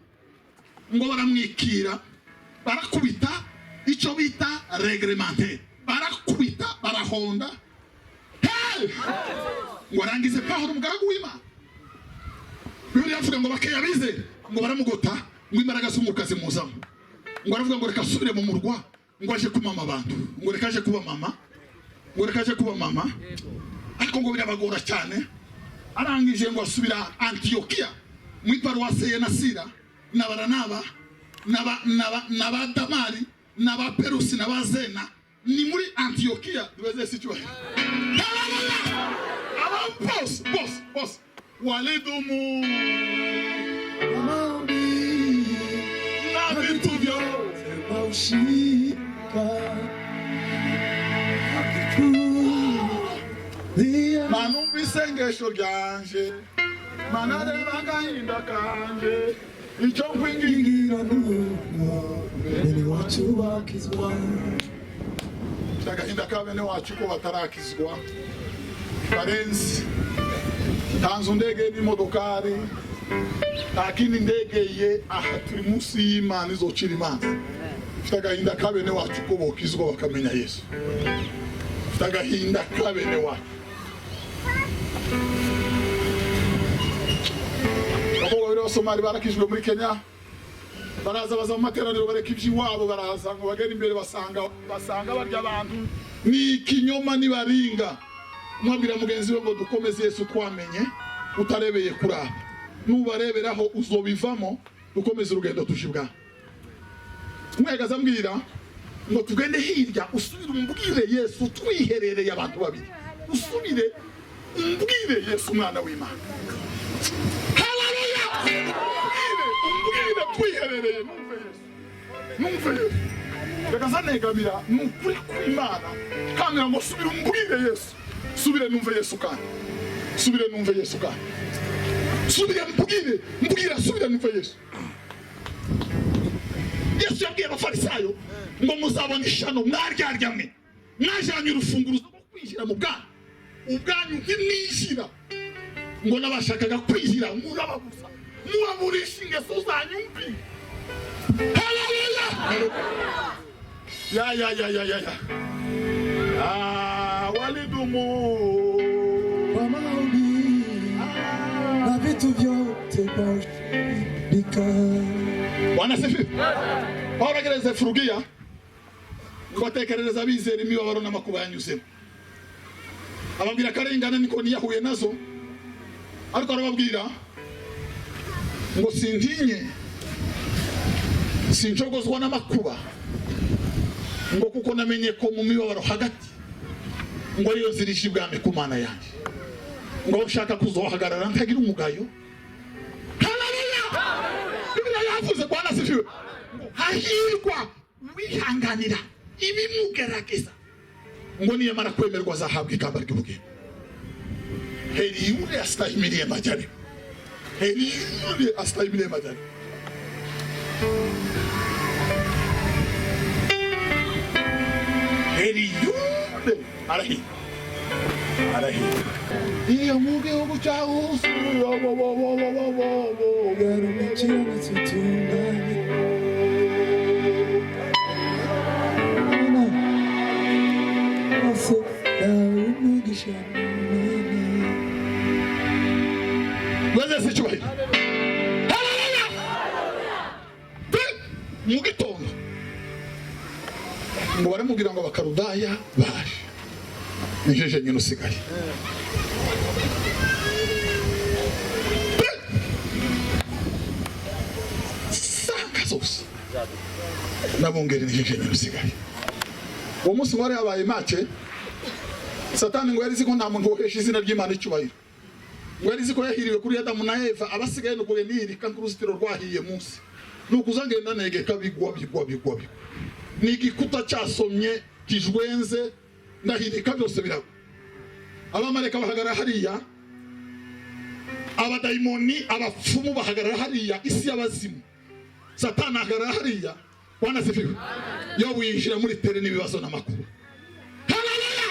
Ngo baramwikira barakubita icyo bita reglementaire. Barakubita barahonda. Ngo arangize Pawulo umugaragu w'Imana. Bibiri yavuga ngo bakeya bizere ngo baramugota ngo imbaraga z'umukazi muzamo. Ngo aravuga ngo reka asubire mu murwa ngo aje kumama abantu. Ngo reka aje kuba mama. Ngo reka aje kuba mama. Ariko ngo birabagora cyane. Arangije ngo asubira Antiokia mu paruwase ya Nasira n'abaranaba n'aba Damari n'aba Perusi n'aba Zena ni muri Antiokia duweze situation. Aba boss walidumu amaombi na vitu vyote maushika manumbi sengesho ryanje manare bagahinda kanje icyo kwingingira n'umuntu bene wacu bakizwa agahinda ka bene wacu ko batarakizwa barenzi tanzu ndege n'imodokari akini ndegeye aha turi munsi y'Imana izocira imanza. Agahinda ka bene wacu ko bokizwa bakamenya Yesu. Agahinda ka bene wacu. Abo Somali barakijwe muri Kenya. Baraza baza mu materaniro bareka iby'iwabo baraza ngo bagere imbere basanga barya abantu ni kinyoma ni baringa. Mwabwira mugenzi we ngo dukomeze Yesu twamenye utarebeye kuraba. Nubareberaho uzobivamo dukomeze urugendo tushibwa. Mwegaza mbwira ngo tugende hirya usubire umbwire Yesu twiherereye abantu babiri. Usubire umbwire Yesu mwana w'Imana. Umbwire twiherereye numve Yesu. Bekazanegamira nukuri kw'Imana kamera ngo subire umbwire Yesu. Subire numve Yesu kandi. Subire numve Yesu kandi. Subire mbwira subire numve Yesu. Yesu yabwiye abafarisayo ngo muzabona ishano mwaryaryamwe. Mwajanye urufunguruzo rwo kwinjira mu bwana. Ubwanyu ntimwishyira. Ngo nabashakaga kwinjira murababuza. Muraburisha ingeso zanyu mbi. Haleluya! Ya. Walidumu maombi na vitu vyote bika. Bwana sifi. Paulo agereze furugiya ngo atekerereza bizera imibabaro n'amakuba yanyuzemo. Ababwira karengana niko niyahuye nazo. Ariko arababwira ngo sintinye sinjogozwa n'amakuba ngo kuko namenye ko mu mibabaro hagati ngo ariyo zirishi bwame ku Mana yanjye ngo ushaka kuzohagarara ntagira umugayo. Haleluya! yaravuze Bwana asifiwe hahirwa wihanganira ibimugerageza ngo niyamara kwemerwa azahabwa ikamba ry'ubugingo. Heri yule astahimilie majaribu, heri yule astahimilie majaribu. Heri yule arahi iyo mu gihugu cyawe yarukiranitse utunganye ase yawe umugisha wese cyubahiro. Haleluya. Mu gitondo ngo baramubwira ngo abakarudaya baje nijeje nyine usigaye. Saka zose nabongere nijeje nyine usigaye. Uwo munsi wari habaye make Satani ngo yarizi ko nta muntu wohesha izina ry'Imana icyubahiro. Ngo yarizi ko yahiriwe kuri Adamu na Eva abasigaye no kure nihirika kuruzitiro rwahiye munsi. Nukuzangenda negeka bigwa. Ni igikuta cyasomye kijwenze ndahirika byose biragwa. Abamareka bahagarara hariya, abadayimoni abapfumu bahagarara hariya, isi y'abazimu. Satani ahagarara hariya. Bwana asifiwe. Yo winjira muri tere n'ibibazo n'amakuru. Haleluya.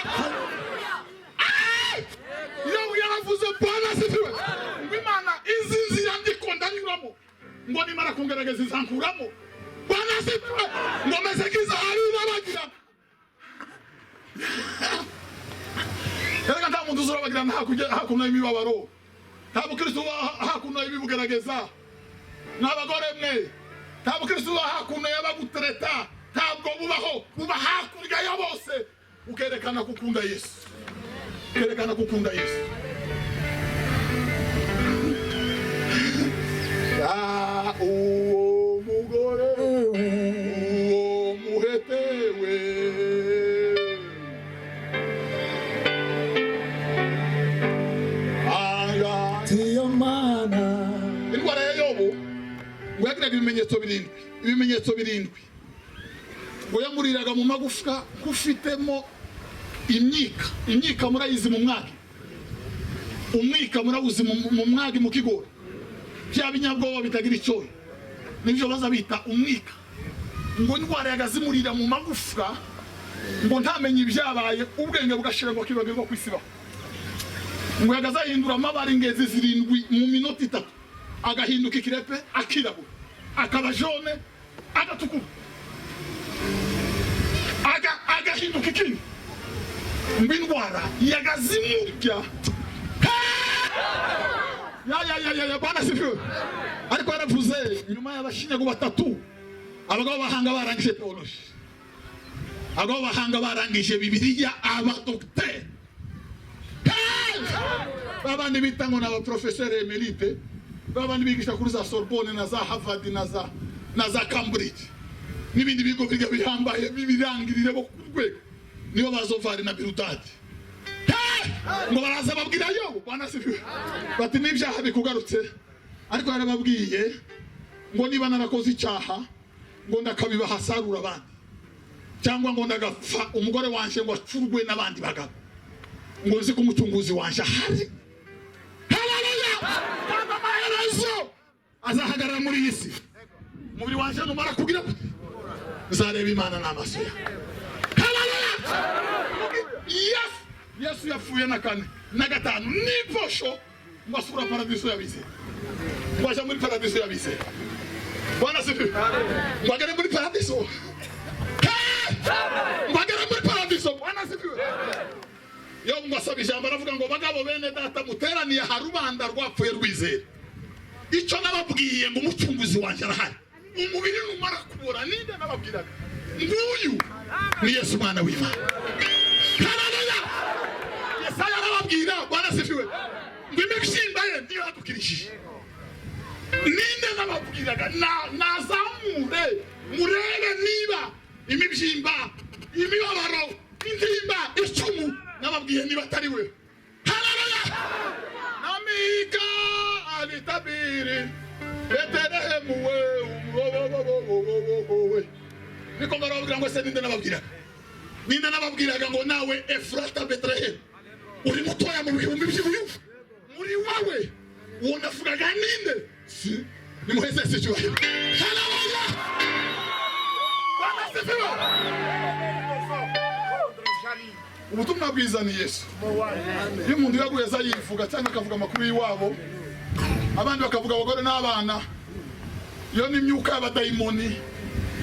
Yo yaravuze Bwana asifiwe. Imana izi nzira ndiko ndanyuramo ngo nimara kungerageza izankuramo. Bwana asifiwe. Ngo mezekiza hari n'abagira. Erega nta muntu uzurabagira hakuno y'imibabaro. Nta mukristo hakuno y'ibibugerageza. N'abagore mwe. Nta mukristo hakuno y'abagutereta. Ntabwo buba hakurya ya bose. Ukerekana kukunda Yesu. Ukerekana kukunda Yesu. Uwo mugore uwo muhetewe tiyo mana. Indwara ya Yobu ngo yagiraga ibimenyetso birindwi ngo yamuriraga mu magufwa kufitemo imyika murayizi mu mwagi, umwika murawuzi mu mwagi mu kigori bya binyabwoba bitagira icyoyo nibyo baza bita umwika. Ngo indwara yagazimurira mu magufwa ngo ntamenye ibyabaye ubwenge bugashira ngo kibagirwa kwisibaho. Ngo yagazahindura amabara ingezi 7 mu minota 3 agahinduka ikirepe akirabura akaba jone agatukura agahinduka ikindi. Ngo indwara yagazimurya ya Bwana sifiwe. Ariko yaravuze nyuma y'abashinyago 3 abagabo bahanga barangije teology, abagabo bahanga barangije Bibiliya, abadokter babandi bitango n'aba professeur emerite, babandi bigisha kuri za Sorbonne na za Harvard na za Cambridge n'ibindi bigo bihambaye bibirangirire bo kurwego niyo bazovara na birutati. Ngo baraza babwira Yobu Bwana sifiwe bati n'ibyaha bikugarutse. Ariko yarababwiye ngo niba narakoze icyaha ngo ndakabiba hasarura abandi, cyangwa ngo ndagapfa umugore wanje ngo acurwe n'abandi bagabo, ngo nzi ko umucunguzi wanje ahari. Haleluya. Kandi amaherezo azahagarara muri iyi si. Umubiri wanje numara kugira uzareba Imana n'amaso ya. Haleluya. Yesu yapfuye na 4 na 5 niposho ngo asura paradiso yabize. Waje muri paradiso yabize. Bwana sifiwe. Mwagere muri paradiso. Mwagere muri paradiso. Bwana sifiwe. Yo ngwasaba ijambo aravuga ngo bagabo bene data muteraniye harubanda rwapfuye rwizera. Icyo nababwiye ngo umucunguzi wanje arahari. Umubiri numara kubora ninde nababwiraga. Nguyu ni Yesu mwana w'Imana. Haleluya. Yesaya arababwira Bwana sifiwe. Ngo imibishimba ye ndiyo hadukirishije. Ninde nababwiraga nazamure murebe niba imibyimba imibabaro intimba icumu nababwiye niba atari we. Haleluya. Namika alitabiri Betelehemu we niko barababwira ngo se ninde nababwiraga ngo nawe Efrata Bethlehem uri mutoya mu bihumbi by'ibiyufu muri wawe uwo navugaga ninde si nimuheze sicyo haleluya bana sefiwa ubutumwa bwiza ni Yesu iyo umuntu yaguheza yivuga cyangwa akavuga amakuru y'iwabo abandi bakavuga abagore n'abana iyo ni imyuka y'abadayimoni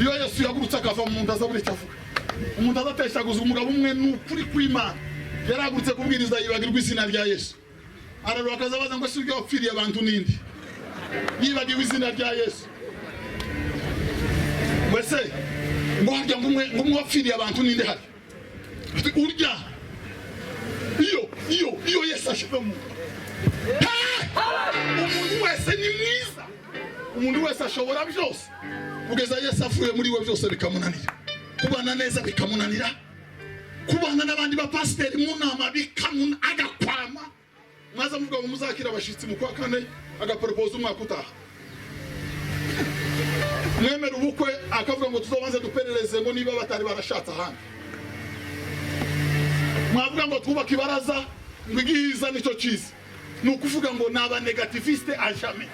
iyo Yesu yagurutse akava mu nda za buri cyavuga umuntu azateshaguza umugabo umwe n'ukuri kw'Imana yaragurutse kubwiriza yibagirwa izina rya Yesu araro akazabaza ngo si ubyo wapfiriye abantu nindi yibagiwe izina rya Yesu wese ngo harya ngo umwe wapfiriye abantu ninde hari urya iyo Yesu ashizemo umuntu wese ni mwiza umuntu wese ashobora byose kugeza Yesu afuye muri we byose bikamunanira kubana neza bikamunanira kubana n'abandi ba pasiteri mu nama agakwama mwaza muvuga ngo muzakira abashitsi mu kwa kane agapropose umwaka utaha mwemera ubukwe akavuga ngo tuzobanze duperereze ngo niba batari barashatse ahandi mwavuga ngo twubaka ibaraza ngo igihiza nicyo cyiza ni ukuvuga ngo ni abanegativiste ajame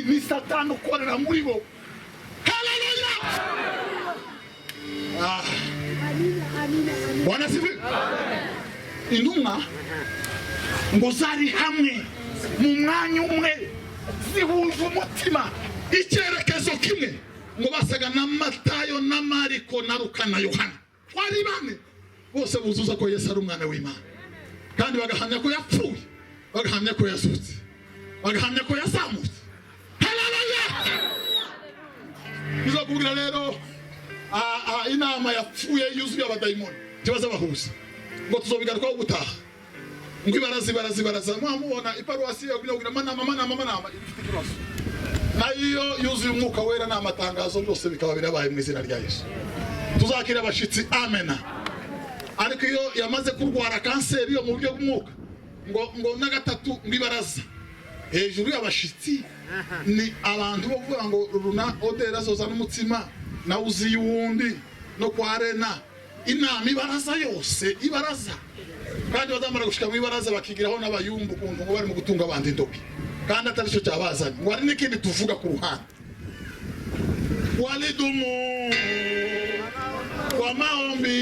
ni satani ukorera muri bo haleluya Bwana sifi intumwa ngo zari hamwe mu mwanya umwe zihuje umutima icyerekezo kimwe ngo basaga na Matayo na Mariko na Luka na Yohana wari bane bose buzuza ko Yesu ari umwana w'Imana kandi bagahamya ko yapfuye bagahamya ko yazutse bagahamya ko yazamutse haleluya bizakubwira rero inama yapfuye yuzuye abadayimoni kibaza bahuza ngo tuzobigarukaho gutaha ngo ibaraza mwamubona iparuwasi yagugira manama ifite ikibazo nayo yuzuye umwuka wera n'amatangazo byose bikaba birabaye mu izina rya Yesu tuzakira abashitsi amena ariko iyo yamaze kurwara kanseri yo mu buryo bw'umwuka ngo na gatatu ngibaraza hejuru y'abashitsi ni abantu bavuga ngo runa odera zoza n'umutsima na uzi yundi no kwa arena inama ibaraza yose ibaraza kandi bazamara gushika mu ibaraza bakigiraho n'abayumbu kuntu ngo bari mu gutunga abandi indoki kandi atari cyo cyabazanye ngo ari n'ikindi tuvuga ku ruhande walidumu kwa maombi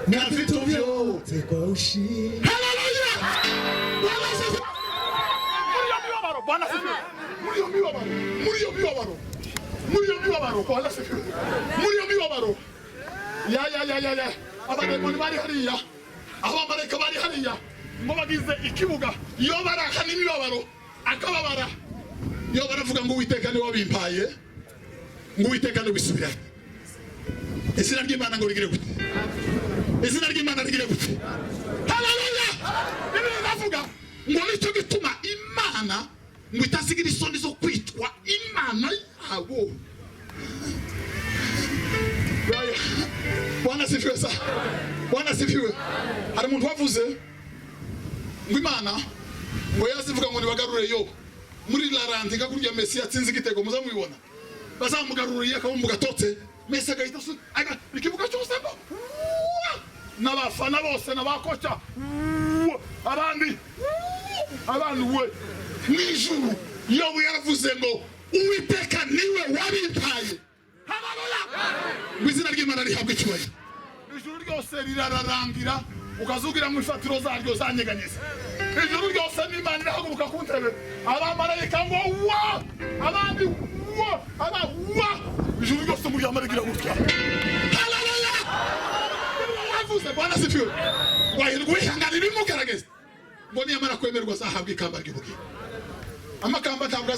na vitu vyote kwa ushi haleluya Bwana sifiwe muri mibabaro Bwana sifiwe muri mibabaro ya abademoni bari hariya abamarayika bari hariya ngo bagize ikibuga iyo baraka n'imibabaro akababara iyo baravuga ngo Uwiteka ni wabimpaye ngo Uwiteka ni bisubira izina ry'Imana ngo rigire gute izina ry'Imana rigire gute haleluya Biblia inavuga ngo nicyo gituma Imana ngo itasigira isoni zo kwitwa Imana yabo Bwana sifiwe sa Bwana sifiwe hari umuntu wavuze ngo Imana ngo yazivuga ngo nibagarure yo muri larandi ngakurya Messi yatsinze igitego muzamubibona bazamugaruriye akabumbu gatotse Messi agahita ikibuga cyose ngo n'abafana bose n'abakoca abandi we n'ijuru yo yaravuze ngo Uwiteka niwe wabimpaye haleluya bizina ry'Imana rihabwa icyubahiro ijuru ryose rirararangira ukazugira mu ifatiro zaryo zanyeganyeza ijuru ryose n'Imana irahaguruka ku ntebe abamarayika ngo wa abandi wa ijuru ryose muri amarigira gutya haleluya yavuze Bwana sifiwe wahirwa ihangana ibimugaragaza ngo niyamara kwemerwa zahabwa ikamba ry'ubugingo amakamba ntabwo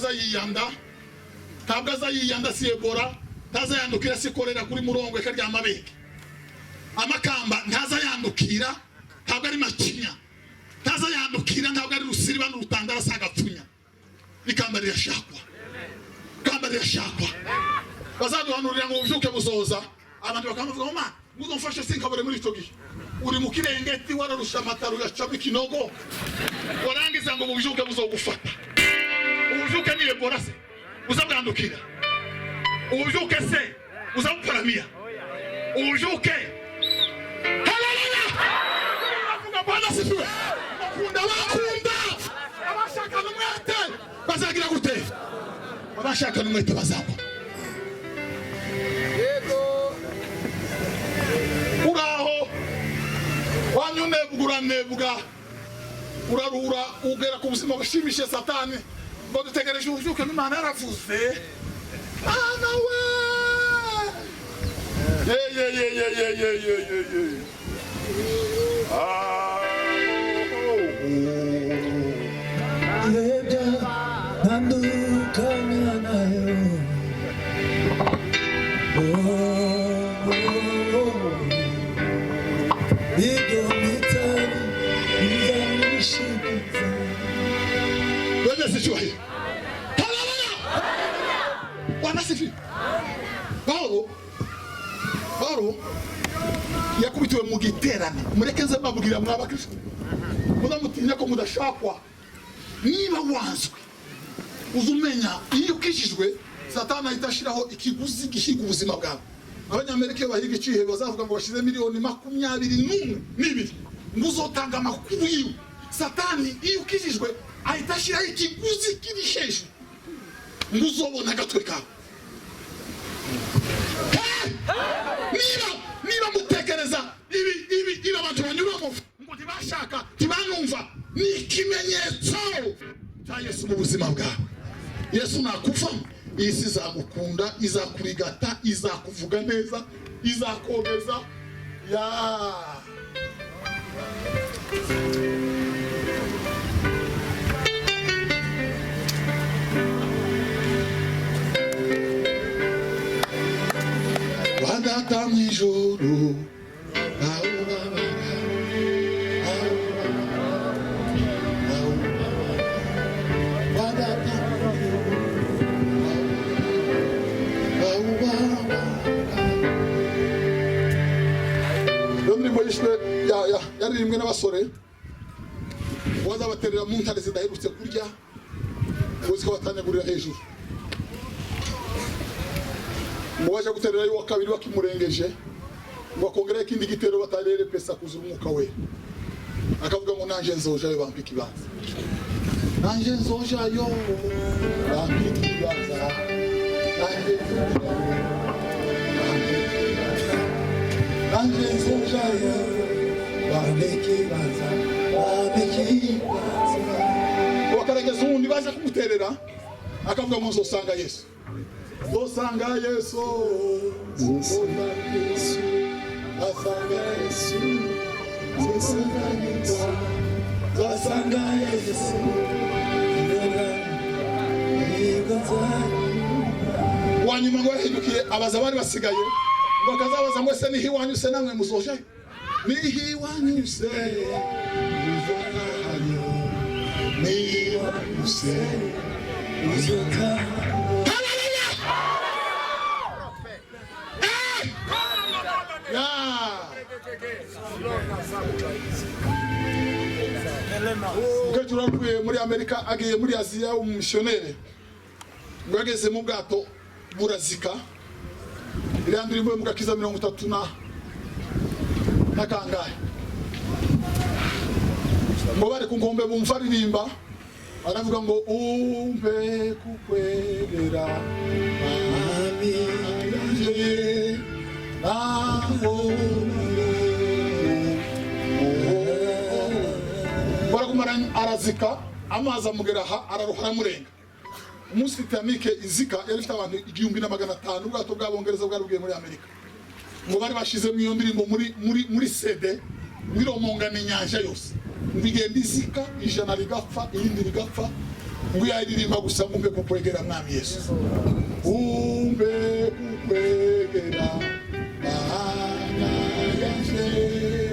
azayiyanda si Ebola ntazayandukira si korera kuri murongo ikaryama beke amakamba ntazayandukira ntabwo ari makinya ntazayandukira ntabwo ari rusiriba n'urutandara sagapfunya ikamba rirashakwa bazaduhanurira ngo ubyuke buzoza abantu bakamuvuga ngo Mana muzomfashe sinkabure muri icyo gihe uri mu kirengeti wararusha amataro yacamo ikinogo warangiza ngo ubyuke buzogufata ubyuke ni Ebola se uzamwandukira. Ubujuke se uzamuparamia. Ubujuke. Haleluya. Avuga Bwana sifiwe. Bakunda abashaka n'umwete bazagira gute? Abashaka n'umwete bazagwa. Yego. Uraho wanyunebwa urarura ugera ku buzima bushimishe Satani ngo dutegereje ubujuke n'Imana yaravuze. Ana we Yebya nandukanya nayo. Ibyo mitari bizanishimiza. Bwana sifiwe. Haleluya. Bwana sifiwe. Paulo yakubitiwe mugiterane. Mureke nze mbabwira mwabakristo. Muzamutinya ko mudashakwa. Niba wanzwe uzumenya iyo ukishijwe Satani ahitashiraho ikiguzi gihiga ubuzima bwawe. Abanyamerika bahiga icihe bazavuga ngo bashize miliyoni 22 ngo uzotanga amakuru yiwe. Satani iyo ukishijwe ahitashiraho ikiguzi kirisheshe ngo uzobona agatwe kawe. Niba mutekereza ibi abantu banyuramo ngo ntibashaka ntibanumva ni ikimenyetso cya Yesu mu buzima bwawe. Yesu nakuvamo, isi izagukunda, izakurigata, izakuvuga neza, izakogeza wadata mwijuru yaririmbwe n'abasore wazabaterera mu ntare zidaherutse kurya uzi ko batanyagurira hejuru ngo waje guterera yo kabiri bakimurengeje ngo akongera ikindi gitero batarere pesa kuzura umwuka we akavuga ngo nanje nzoja yo bampika ibanza nanje nzoja yo bampika ibanza nanje nzoja yo wakarageza ubundi baza kumuterera akavuga ngo nzosanga Yesu nzosanga Yesu nzosanga Yesu nzosanga Yesu nzosanga Yesu nzosanga Yesu wanyuma ngo yahindukiye abaza bari basigaye ngo akazabaza ngo ese nihi wanyu se namwe muzoje nihi wanyu se muzokayo nihi wanyu se muzokayo. Mukecuru avuye muri Amerika agiye muri Aziya umumissionnaire ngo ageze mu bwato burazika irandura imwe mu gakiza 30 na kangahe ngo bari ku ngombe bumva ririmba aravuga ngo umpe kukwegera mami anje barakumara arazika amazi amugera araruhara murenga umunsi Titanic izika yari ifite abantu 1500 ubwato bw'abongereza bwari bugiye muri Amerika ngo bari bashize mu iyo ndirimbo muri CD wiromongana inyanja yose ngigenda izika ijana rigapfa iyindi rigapfa ngo yaririmba gusa ngumbe kukwegera mwami Yesu umbe kukwegera mana yanje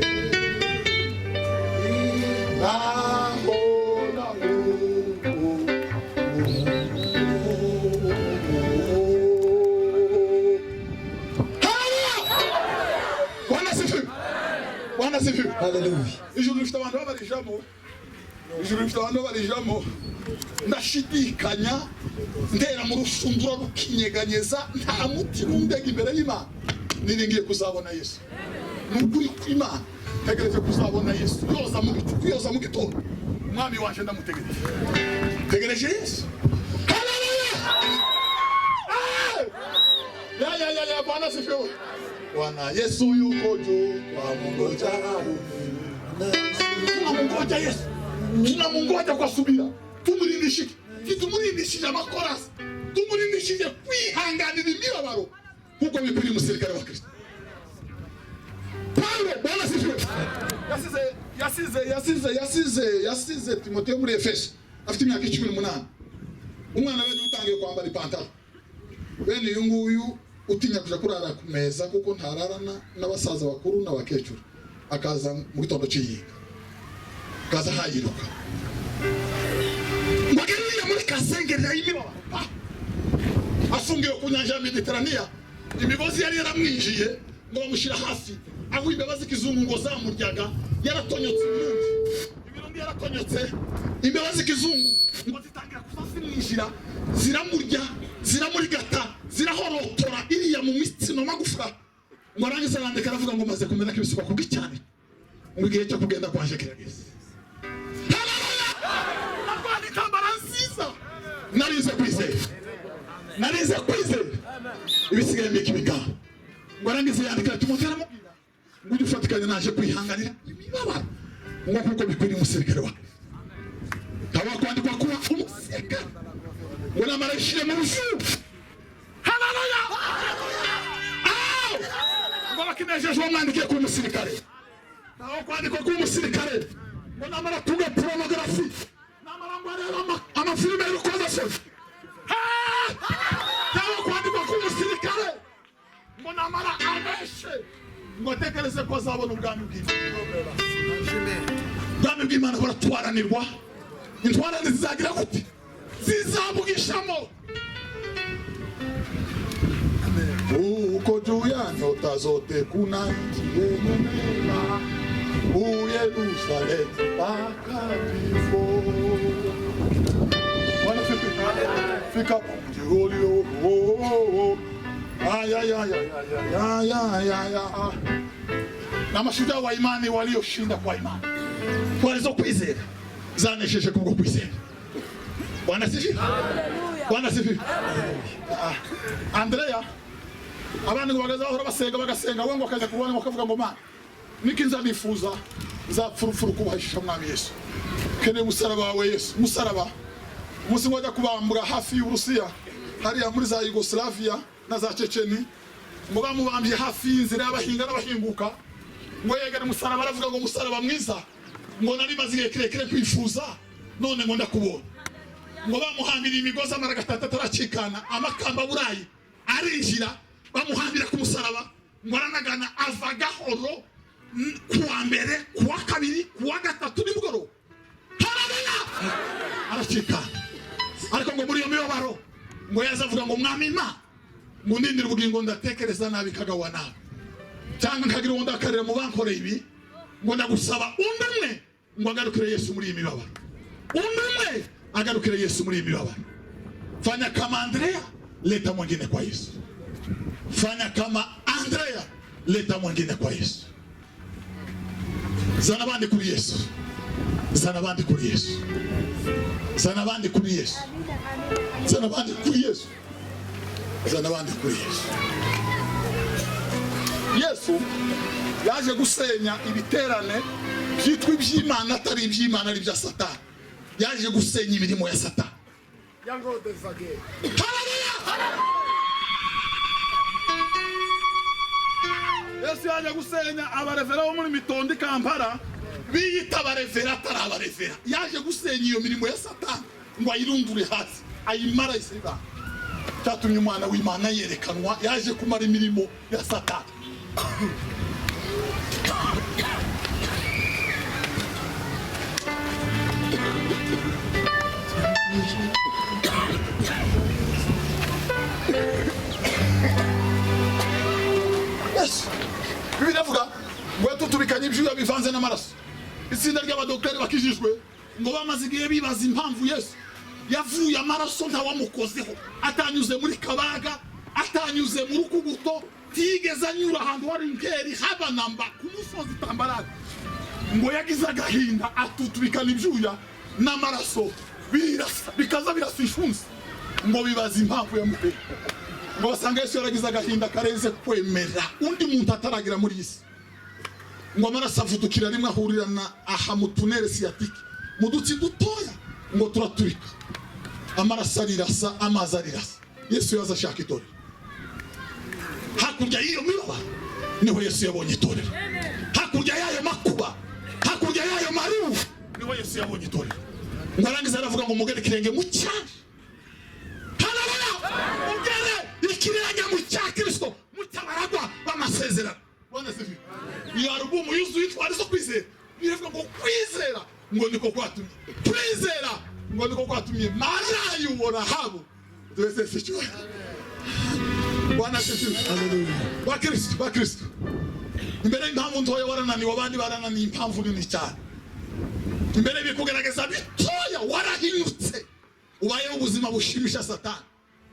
Hallelujah. Ijuru rifite abantu babarijamo ijuru rifite abantu barijamo ndashidikanya ndera mu rushundura rukinyeganyeza nta mutima undega imbere y'Imana niringiye kuzabona Yesu nukuri kw'Imana tegereje kuzabona Yesu yoza mu gitondo umwami wanje ndamutegereje tegereje Yesu ya Bwana sifiwe Bwana Yesu yuko juu twamungoja tunamungoja Yesu tunamungoja kwa subira tumurindishike kitumurindishije amakorasi tumurindishije kwihanganira imibabaro kuko bikuri umusirikare wa Kristo Paulo Bwana sifiwe yasize Timotheo muri Efeso afite imyaka 18 umwana we utangiye kwambara ipantaro bene uyu nguyu utinya kuja kurara ku meza kuko ntararana n'abasaza bakuru n'abakecuru akaza mu gitondo cy'iyinga kaza hayiruka ngagiriye muri kasengerera y'imibabaro afungiye ku nyanja ya Mediterania imigozi yari yaramwijije ngo bamushira hasi aho imbabazi kizungu ngo zamuryaga yaratonyotse ibirundi yaratonyotse imbabazi kizungu ngo zitangira kuzasimwishira ziramurya ziramurigata zirahorotora iriya mu mitsi no magufwa ngo arangiza arandika aravuga ngo maze kumena kibisuka kubwi cyane mu gihe cyo kugenda kwaje kirageze nakwani kambara nziza narize kwizera ibisigaye mbikibika ngo arangiza yandika Timotheo aramubwira ngo ujye ufatikanya naje kwihanganira imibabaro ngo kuko bikwiriye umusirikare wa tawa kwandikwa kuba umusirikare ngo namarashire mu rufu haleluya ngo bakinejeje umwandike ku musirikare tawa kwandikwa ku musirikare ngo namara tuga pornography namara ngo areba amafilime y'urukozasoni tawa kwandikwa ku musirikare ngo namara abeshe ngo tekereze ko azabona ubwami bw'Imana baratwaranirwa intwarane zizagira gute zizabugishamo uko juu ya nyota zote kuna nchi yenye neema Yerusalemu takatifu fika mji ulio na mashujaa wa imani walioshinda kwa imani walizo kwizera zanesheje kubwo kwizera Bwana sifi Bwana sifi Andrea abandi ngo bagaza bagasenga wengo akaza kubona ngo kavuga ngo ma nikinza nifuza za furufuru kubahisha mwami Yesu kene musaraba wa Yesu musaraba musi ngoja kubambura hafi y'Urusiya hariya muri za Yugoslavia na za Checheni ngo bamubambye hafi y'inzira y'abahinga n'abahinguka ngo yegere musaraba aravuga ngo musaraba mwiza ngo nari maziye kirekire kwifuza none ngo ndakubona ngo bamuhambira imigozi amaragatata taracikana amakamba burayi arinjira bamuhambira ku musaraba ngo aranagana avaga horo kuwa mbere kuwa kabiri kuwa gatatu nimugoro haleluya aracikana ariko ngo muri yo mibabaro ngo yazavuga ngo mwami Imana ngo ndindira ubugingo ndatekereza nabi kagawa nawe cyangwa nkagira uwo ndakarira mu bankore ibi ngo ndagusaba umwe ngo agarukire Yesu muri imibabaro umwe agarukire Yesu muri imibabaro fanya kama Andrea leta mwingine kwa Yesu fanya kama Andrea leta mwingine kwa Yesu zana bandi kuri Yesu zana bandi kuri Yesu zana bandi kuri Yesu zana bandi kuri Yesu zana bandi kuri Yesu Yesu yaje gusenya ibiterane byitwa iby'Imana atari iby'Imana ari bya Satani yaje gusenya imirimo ya Satani Yesu yaje gusenya abarevera bo muri Mitondo Kampala biyita abarevera atari abarevera yaje gusenya iyo mirimo ya Satani ngo ayirundure hasi ayimara isiba cyatumye umwana w'Imana yerekanwa yaje kumara imirimo ya Satani Yes. Bibiliya ivuga ngo tutubikanye ibyuya bivanze n'amaraso itsinda ry'abadokiteri bakijijwe ngo bamaze igihe bibaza impamvu Yesu yavuye amaraso ntawamukozeho, atanyuze muri kabaga, atanyuze mu rukuguto, tigeze anyura ahantu hari inkeri haba namba ku musozi Tambarare, ngo yagize agahinda atutubikana ibyuya n'amaraso birasa bikaza birasishunze, ngo bibaza impamvu yamuteye, ngo basanga Yesu yaragize agahinda kareze kwemera undi muntu ataragira muri isi, ngo amaraso avudukira rimwe ahurirana aha mu tunere siyatike mu dutsi dutoya, ngo turaturika, amaraso arirasa, amazi arirasa. Yesu yaza ashaka itorero. Hakurya y'iyo miroba niho Yesu yabonye itorero. Hakurya y'ayo makuba, hakurya y'ayo maribu niho Yesu yabonye itorero. Ngo arangiza aravuga ngo mugere ikirenge mu cyari. Haleluya! Mugere ikirenge mu cya Kristo, mu cyabaragwa bamasezerano. Bwana sifi. Iyo alubumu yuzuye itwari zo kwizera. Biravuga ngo kwizera ngo niko kwatumye. Kwizera ngo niko kwatumye Mariya yubona habo. Tuweze sichwa. Bwana sifi. Haleluya. Ba Kristo. Imbere y'impamvu ntoya warananiwe, abandi barananiye impamvu nini cyane. Imbere bikugerageza bitoya warahinyutse, ubayeho ubuzima bushimisha Satani,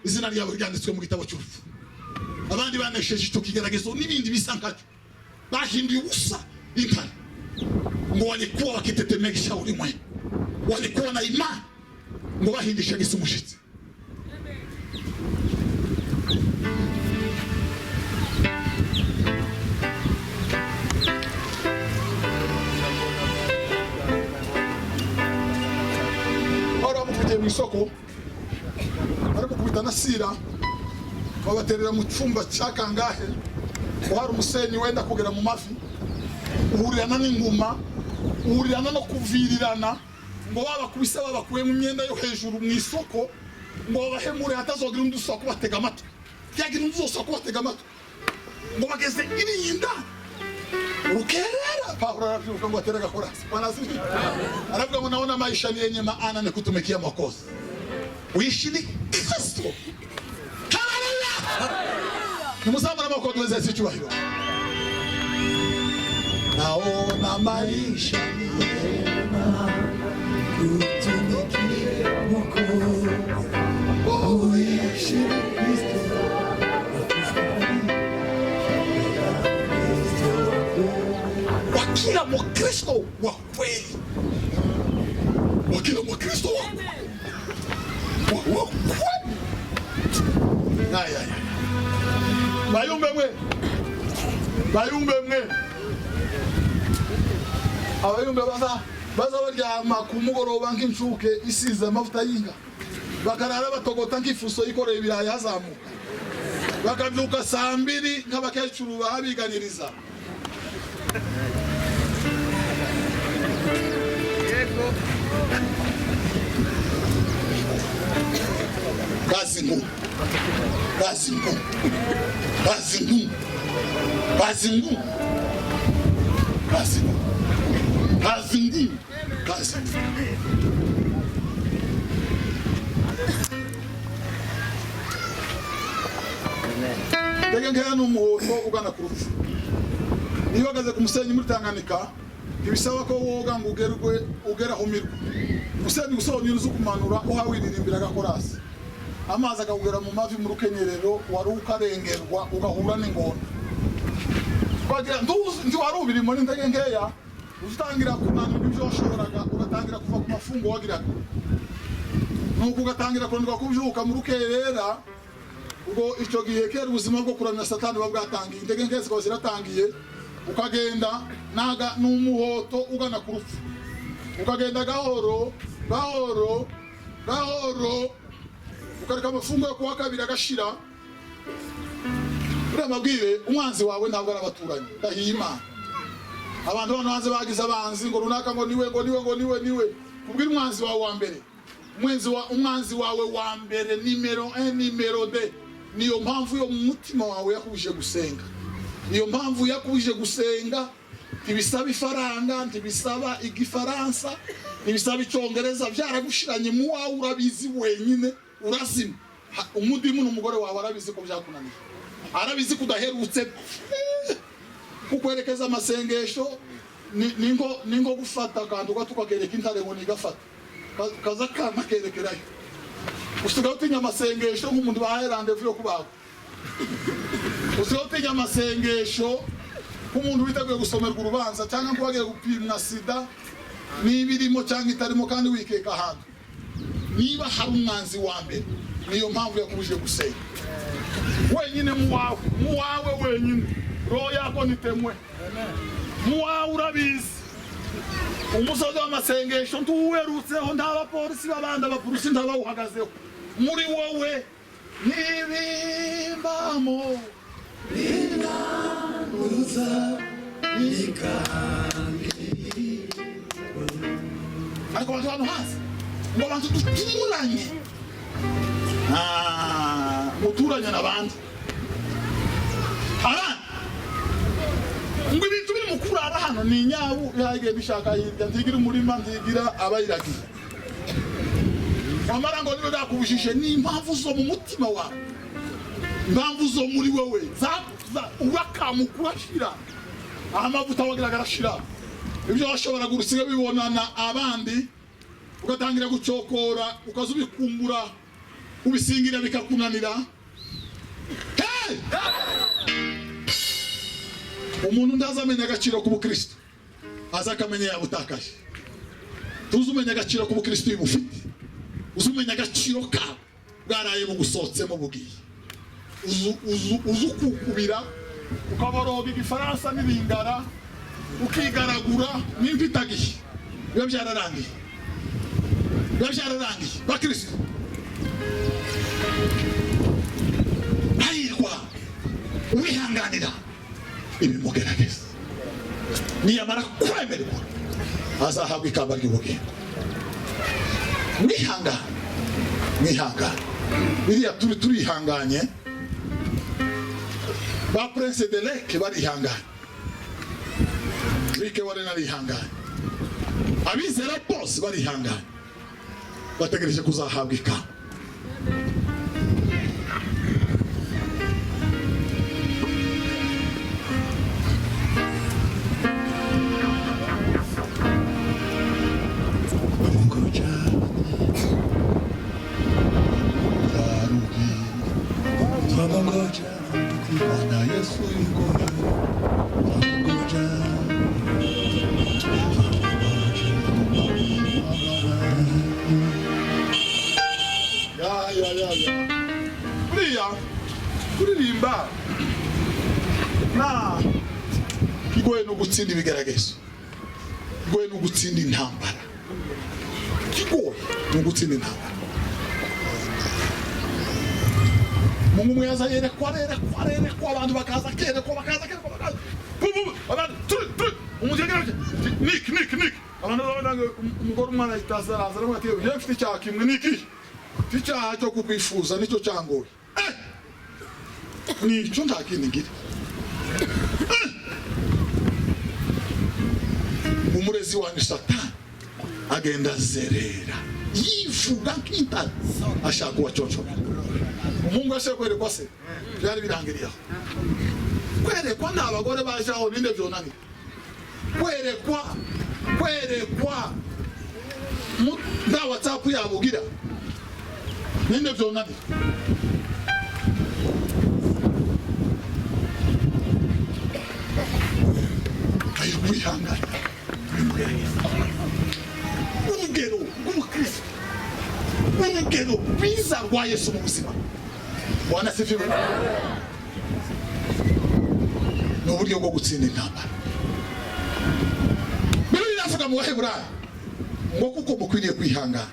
izina ryawe ryanditswe mu gitabo cy'urupfu. Abandi banesheje icyo kigeragezo n'ibindi bisa nkacyo, bahinduye ubusa intare, ngo walikuwa wakitetemesha ulimwengu, walikuwa na imani, ngo bahindisha gisa umushitsi. Mu isoko ariko kubita nasira babaterera mu cyumba cyakangahe, hari umusenyi wenda kugera mu mavi, uhurirana n'inguma, uhurirana no kuvirirana, ngo babakubise babakuye mu myenda yo hejuru mu isoko, ngo babahemure hatazogira undi usoko batega amatwi, byagira undi usoko batega amatwi, ngo bageze irinda ukerera. Paulo anavuga ngo ateraga korasi, panazidi anavuga ngo naona maisha ni yenye maana ni kutumikia Mwokozi, uishi ni Kristo. Haleluya! Nimuzamura amaboko tuweze sicyubahiro. Naona maisha ni yema kutumikia Mwokozi, uishi ni Kristo. Wakila Mkristo wa kweli, wakila Mkristo wa kweli. Bayumbe mwe, abayumbe baza baryama ku mugoroba nk'incuke isize amavuta y'inka, bakarara batogota nk'ifuso yikoreye ibirayi hazamuka, bakabyuka saa 2 nk'abakecuru babiganiriza. Kazi. Tegengera n'umuhoto ugana ku rupfu. Niba gaze ku musenyi muri Tanganyika, ibisaba ko woga ngo ugera humirwa. Musenyi gusonye uruzu kumanura uhawiririmbira gakorasi. Amazi akagera mu mavi mu rukenyerero, wari ukarengerwa ugahura n'ingona. Bagira ndi warubirimo n'indege nkeya, utangira kunanira ibyo washoboraga, ugatangira kuva ku mafungo wagiraga. Nuko ugatangira kurondwa kubyuka mu rukerera, ubwo icyo gihe kera ubuzima bwo kuramya Satani babwatangiye, indege nke zikaba ziratangiye, ukagenda naga n'umuhoto ugana ku rupfu, ukagenda gahoro, ukareka amafungo yo kuwa kabiri agashira. Uramabwire umwanzi wawe ntabwo arabaturanye, ndahima abantu bano hanze bagize abanzi ngo runaka ngo niwe kubwira umwanzi wawe wa mbere, umwanzi wawe wa mbere nimero 1 nimero 2. Niyo mpamvu yo mu mutima wawe yakubije gusenga, niyo mpamvu yakubije gusenga. Ntibisaba ifaranga, ntibisaba igifaransa, ntibisaba icyongereza, byaragushiranye mu wawe, urabizi wenyine, urazima. Umudimu n'umugore wawe arabizi ko byakunaniye, arabizi kudaherutse kukwerekeza amasengesho, ningo gufata kandi ugakereka intare ngo nigafata kaza kana kerekerayo usigaye utinya amasengesho nk'umuntu bahaye rendezvous yo kubaga usigaye utinya amasengesho nk'umuntu witeguye gusomerwa urubanza cyangwa ngo bagiye gupimwa sida n'ibirimo cyangwa itarimo kandi wikeka ahantu niba hari umwanzi wa mbere niyo mpamvu yakubujije gusenga wenyine mu wawe wenyine roho yako nitemwe mu wawe urabizi umusozi w'amasengesho ntuwerutseho nta bapolisi babandi abapolisi ntabawuhagazeho muri wowe nibimbamo Uza ikandi ariko abantu hano hasi ngo abantu duturanye muturanye n'abandi abandi ngo ibintu biri mu kurara hano ni inyabu yagiye bishaka hirya ntigira umurima ntigira abayiragiye wamara ngo niba dakubujije ni impamvu zo mu mutima wawe impamvu zo muri wowe urakamukura shira amavuta wagira arashira ibyo washobora gurusiga bibonana abandi ugatangira gucokora ukazubikumbura ubisingira bikakunanira hey! Umuntu ndazamenya agaciro k'ubukristo azakamenya yabutakaje tuzumenya agaciro k'ubukristo yibufite uzumenya agaciro ka bwaraye bugusotsemo bugiye uzukukubira ukaboroga igifaransa n'ibingara ukigaragura n'imvitagiye biba byararangiye bakristo ayirwa wihanganira ibimugerageza niyamara kwemerwa azahabwa ikamba ry'ubugingo mwihangane biriya turihanganye ba prince de leke barihanganye Rike wari narihanganye abizera bose barihanganye bategereje kuzahabwa ikamba Bwana Yesu yuko ngoja ya kuririmba na kigoye no gutsinda ibigeragezo kigoye no gutsinda intambara kigoye no gutsinda intambara Mungu mwaza yerekwa abantu bakaza kerekwa abantu umujegeraje nik abantu babanga umugore umwana itazaraza arimo ati je mfite icyaha kimwe niki icyaha cyo kukwifuza nicyo cyangoye nicyo ntakindi ngira umurezi wa Satani agenda zerera yivuga nk'intare ashaka kubacocoka Mungu ashaka kwerekwa se byari birangiriye kwerekwa n'abagore baje aho ninde byonani kwerekwa nda WhatsApp yabugira ninde byonani ayo kwihangana urugero rw'umukristo urugero rwiza rwa Yesu mu buzima Bwana sifiwe n'uburyo bwo gutsinda intambara Bibiri iravuga mu Baheburayo ngo kuko mukwiriye kwihangana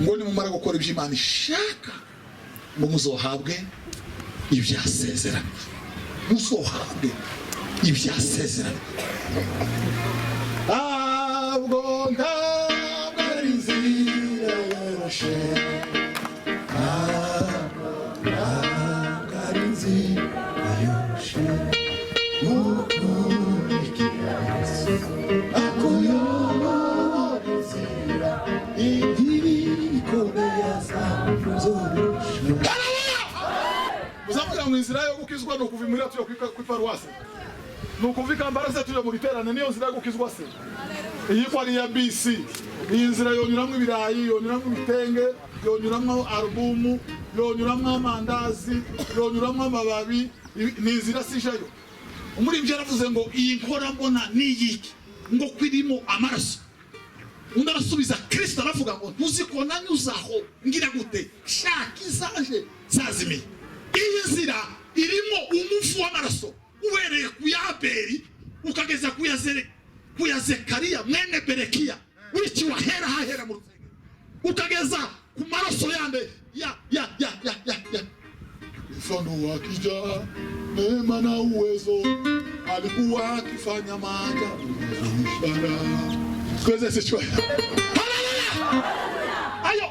ngo nimumara gukora ibyo Imana ishaka ngo muzohabwe ibyasezeranye abwo ntabwo ari inzira yoroshe Uzavuga ngo inzira yo gukizwa no kuva muri atuyo kwiparuwase nukuvika ambarase tuje mu giterane niyo nzira gukizwa se. Iyi kwa ari ya BC. Iyi nzira yonyuramwe ibirayi, yonyuramwe ibitenge, yonyuramwe albumu, yonyuramwe amandazi, yonyuramwe amababi, ni inzira sijayo. Umuririmbyi yaravuze ngo iyi nkora mbona ni yiki ngo kwirimo amaraso. Undi arasubiza Kristo aravuga ngo ntuzikona nyuzaho ngira gute shaka izaje zazimiye. Iyi nzira irimo umufu w'amaraso ubereye ku Yabeli ukageza ku Zekariya mwene Berekiya wiki wahera hahera mu rusengero ukageza ku maraso yande ya Mfano akija neema na uwezo alikuwa akifanya maajabu na ishara. Kweze sichwa. Ayo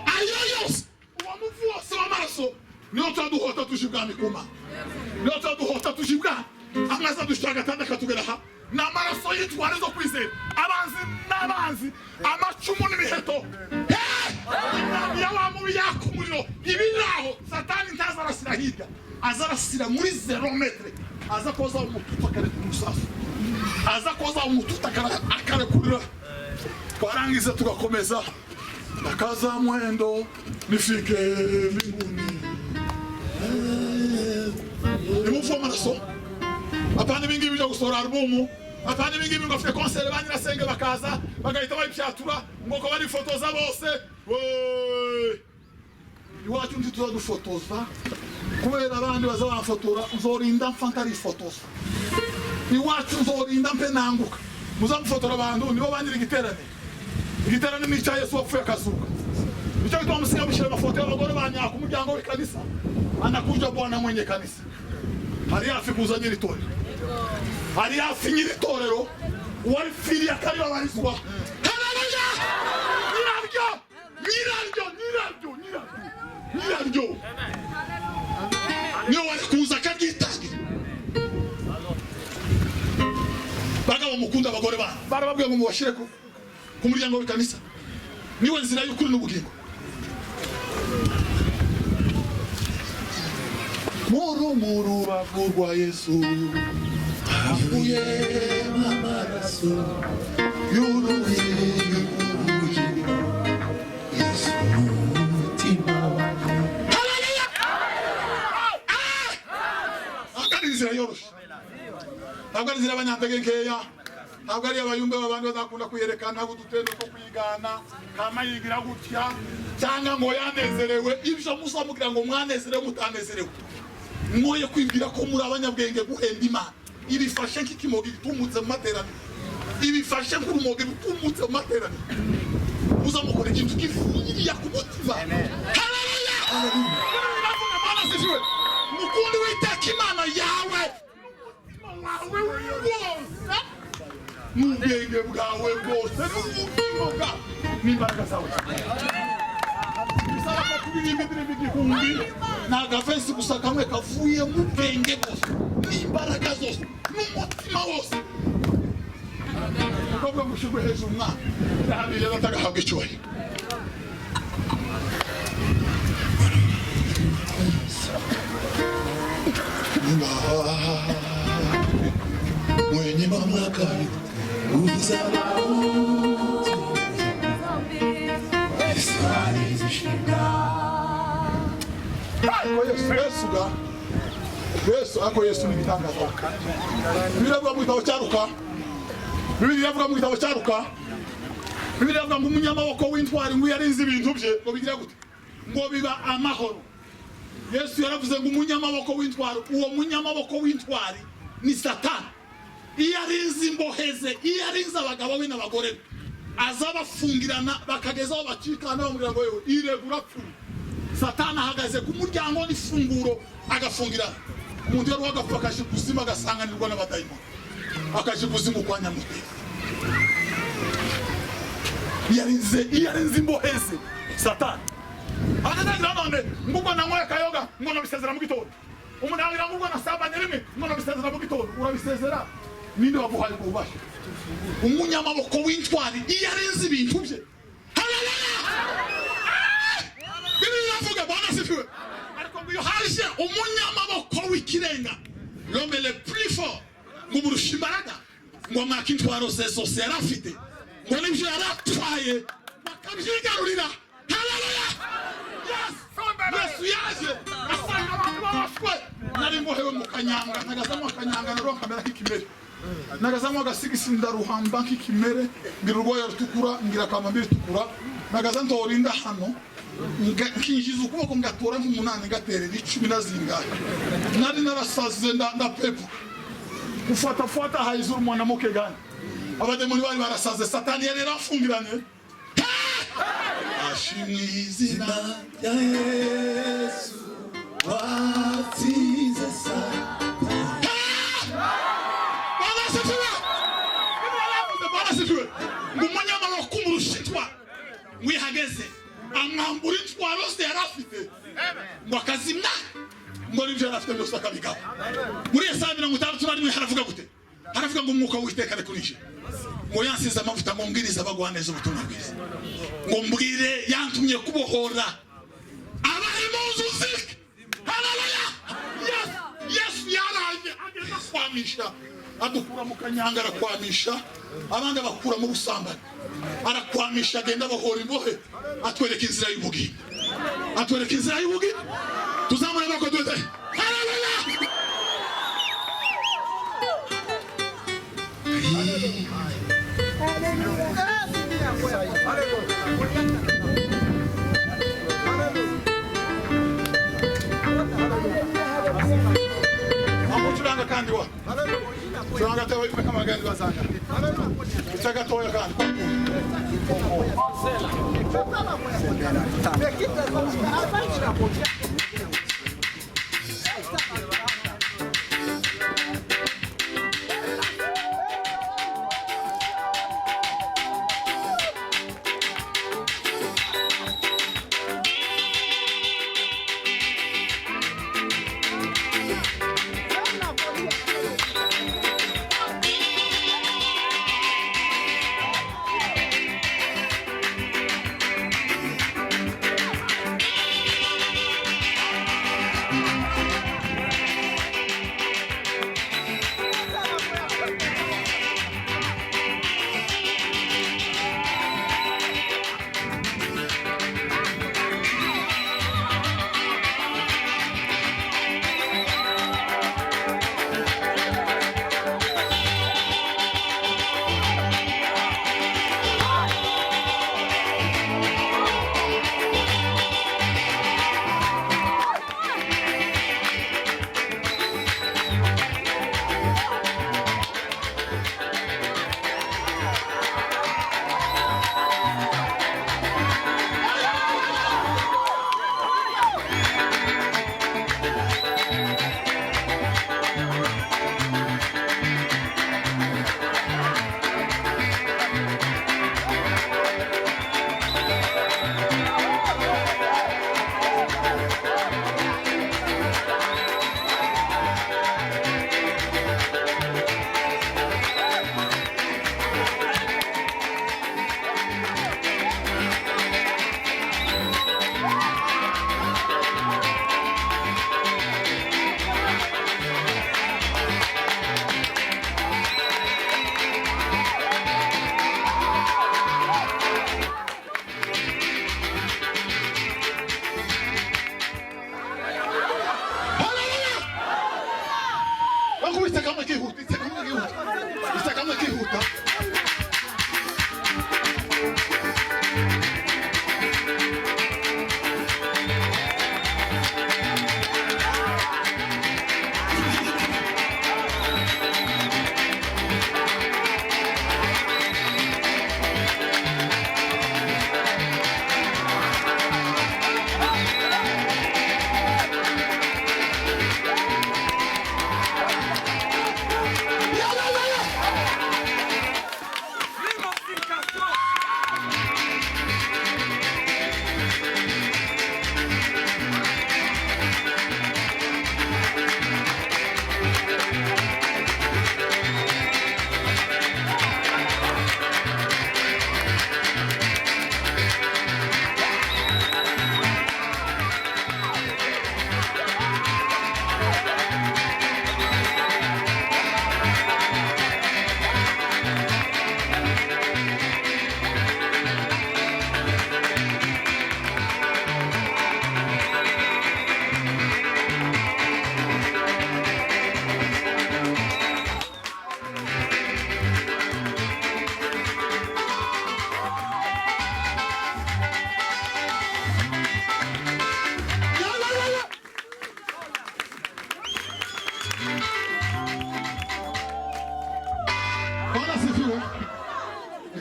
yose uwamuvu wose w'amaraso niyo twaduhota tushibwa mikuma. Niyo twaduhota tushibwa amaza dushaka tandaka tugeraha n'amaraso yitware zo kwizera abanzi n'abanzi amacumu n'imiheto. Ya wamubi yakumuriro ibiraho satani ntazarasira hirya azarasira muri 0 metre aza koza umututu akare kumusafu aza koza umututu akare kurira. Twarangiza tugakomeza nakaza mwendo nifike mbinguni. Nimufu amaraso apana ibingibi byo gusora albumu apana ibingibi ngo afite concert banyirasenge bakaza bagahita bayipyatura ngo ko bari fotoza bose. Iwacu ndi tuzadufotoza kubera abandi bazabafotora nzorinda mfantari fotoza. Iwacu nzorinda mpe nanguka muzamufotora abantu nibo banyira igiterane. Igiterane ni cya Yesu wapfuye akazuka. Nicyo gituma musiga bishira amafoto y'abagore banyaka umuryango w'ikanisa anakuja bwana mwenye kanisa. Hari hafi kuzanyira itorero. Hari hafi nyiri itorero wari fili akari babarizwa. Haleluya! Nyiraryo. Niyo wari kuza akagitangira. Bagabo mukunda abagore bana. Barababwiye ngo mubashire ku muryango w'ikanisa. Niwe nzira y'ukuri n'ubugingo. Muru bavu rwa Yesu avuye amaraso yuruye Yesu mutima wanjye. Haleluya! Akari nzira yoroshe. Ntabwo ari nzira abanyantege nkeya. Ntabwo ari abayumbe babandi bazakunda kuyerekana udutendo two kwigana kama yigira gutya cyangwa ngo yanezerewe ibyo musamubwira ngo mwanezerewe mutanezerewe. Mwoye kwibwira ko muri abanyabwenge guhenda Imana. Ibifashe nk'ikimogi gitumutse mu materaniro. Ibifashe nk'urumogi rutumutse mu materaniro. Muzamukora ikintu kifunyiriya ku mutima. Haleluya! Navuga Imana sifiwe. Mukundi witeka Imana yawe. Wawe wose. N'ubwenge bwawe bwose n'ubugingo bwawe n'imbaraga zawe. Bisaba ko turirimba indirimbo igihumbi n'agafensi gusa kamwe kavuye mu bwenge bwose n'imbaraga zose n'umutima wose. Ukobwa mushigwe hejuru mwana ndahabije batagahabwa icyubahiro. Mwenye mamlaka uzala Yesu ni gitangaza. Biravuga mu gitabo cyaruka. Biravuga mu gitabo cyaruka. Biravuga ngo umunyamaboko w'intwari ngo yarinze ibintu bye ngo bigira gute ngo biba amahoro. Yesu yaravuze ngo umunyamaboko w'intwari uwo munyamaboko w'intwari ni Satani. Iyo arinze imboheze iyo arinze abagabo be n'abagore be azabafungirana bakagezaho bakikana bamubwira ngo yewe iregura pfu. Satani ahagaze ku muryango n'ifunguro agafungirana. Umuntu yari wagapfa akaje kuzima agasanganirwa n'abadayimoni akaje kuzima kwa nyamutera. Yarinze imboheze Satani. Akatangira none ngubwo nangoye kayoga ngo nabisezera mu gitondo. Umuntu agira ngubwo nasabanye rimwe ngo nabisezera mu gitondo. Urabisezera ninde waguhaye ububasha? Umunyamaboko w'intwari iyo arinze ibintu bye. Haleluya! Bibiri yavuga Bwana sifiwe. Ariko ngo haje umunyamaboko w'ikirenga. L'homme le plus fort ngo murusha imbaraga ngo mwaka intwaro ze zose yari afite ngo n'ibyo yari atwaye bakabyigarurira. Haleluya! Yesu yaje asanga abantu babashwe. Nari mbohewe mu kanyanga, nagazamo akanyanga naro kamera k'ikimere, nagazamo agasigisi ndaruhamba nk'ikimere, ngira urwoya rutukura, ngira akamambiri tukura, nagaza ntorinda hano nkinjiza ukuboko ngatora nk'umunani ngaterera 10 na zingahe. Nari narasaze ndapepa gufata hayize umwana muke gani, abademoni bari barasaze, satani yari yarafungiranye. Ashimwe izina rya Yesu watsinze Satani. Barasifiwe ngo umunyamaboko k'umurushitwa wihageze amwambura intwaro ze yari afite ngo akazimya ngo n'ibyo yari afite byose akabigaba. Muri Yesaya 61 haravuga gute? Haravuga ngo umwuka w'Uwiteka ari kuri je, ngo yansize amavuta ngo mbwirize abagwaneza ubutumwa bwiza, ngo mbwire yantumye kubohora abari mu nzuzi. Haleluya! Yesu yaraje agenda kwamisha, adukura mu kanyanga arakwamisha, abandi bakura mu busambanyi arakwamisha, agenda abohora imbohe, atwereka inzira y'ubugingo, atwereka inzira y'ubugingo. Tuzamure amaboko duze. Haleluya! Amuturanga kandi wa. Turanga tawe kama gani bazanga. Kitaka toya kandi.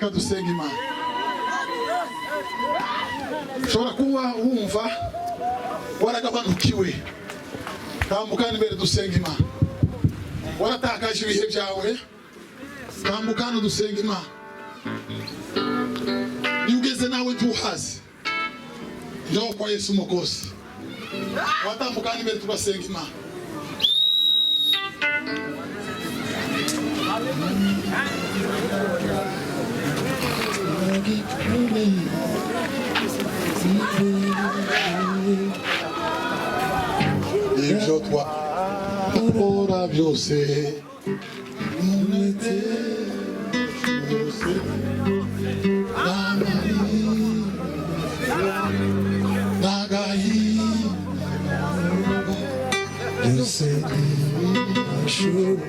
reka dusenga Imana. Ushobora kuba wumva waragabanukiwe, tambukana imbere dusenga Imana. Waratakaje ibihe byawe, tambukana dusenga Imana. Ugeze nawe tuhazi, njoo kwa Yesu Mwokozi. Watambukana imbere tugasenga Imana. Ibyo twakora byose umwete wose n'agahinda byose ntibishobora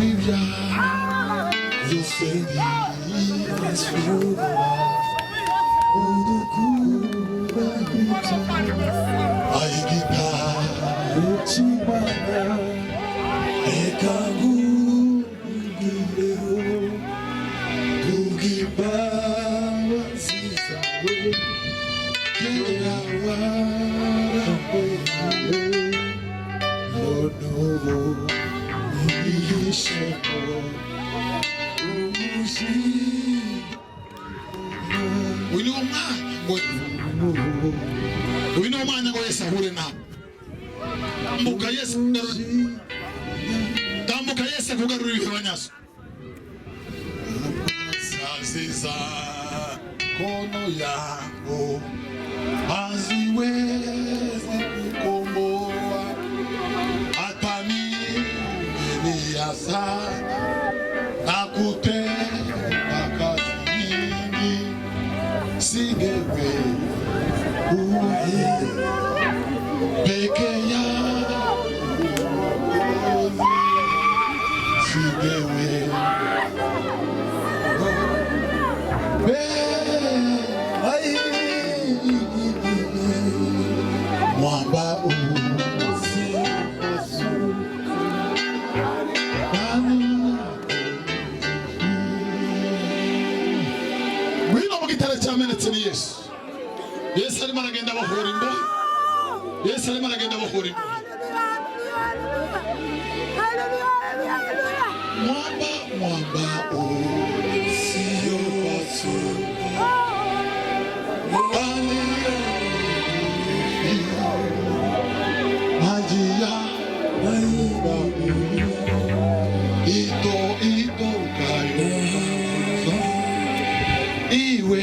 ibyaha byose ntibishobora udukura ibyaha ayigitari cy'Imana reka ngugireho kubw'imbabazi zawe kera warakoze none ubu wihishemo uyu ni umwanya ngo Yesu ahure nawe. Tambuka Yesu akugarurira ibihe banyaso. Saziza kono yangu haziwezi kukomboa hata nimelia sana na kutenda kazi nyingi singeweza peke yangu singeweza mwamba wino mugiterane cyamenetse ni Yesu. Yesu arimo aragenda abahora imbohe. Yesu arimo aragenda abahora imbohe. Mwamba siyo wasu Magia ito kayo iwe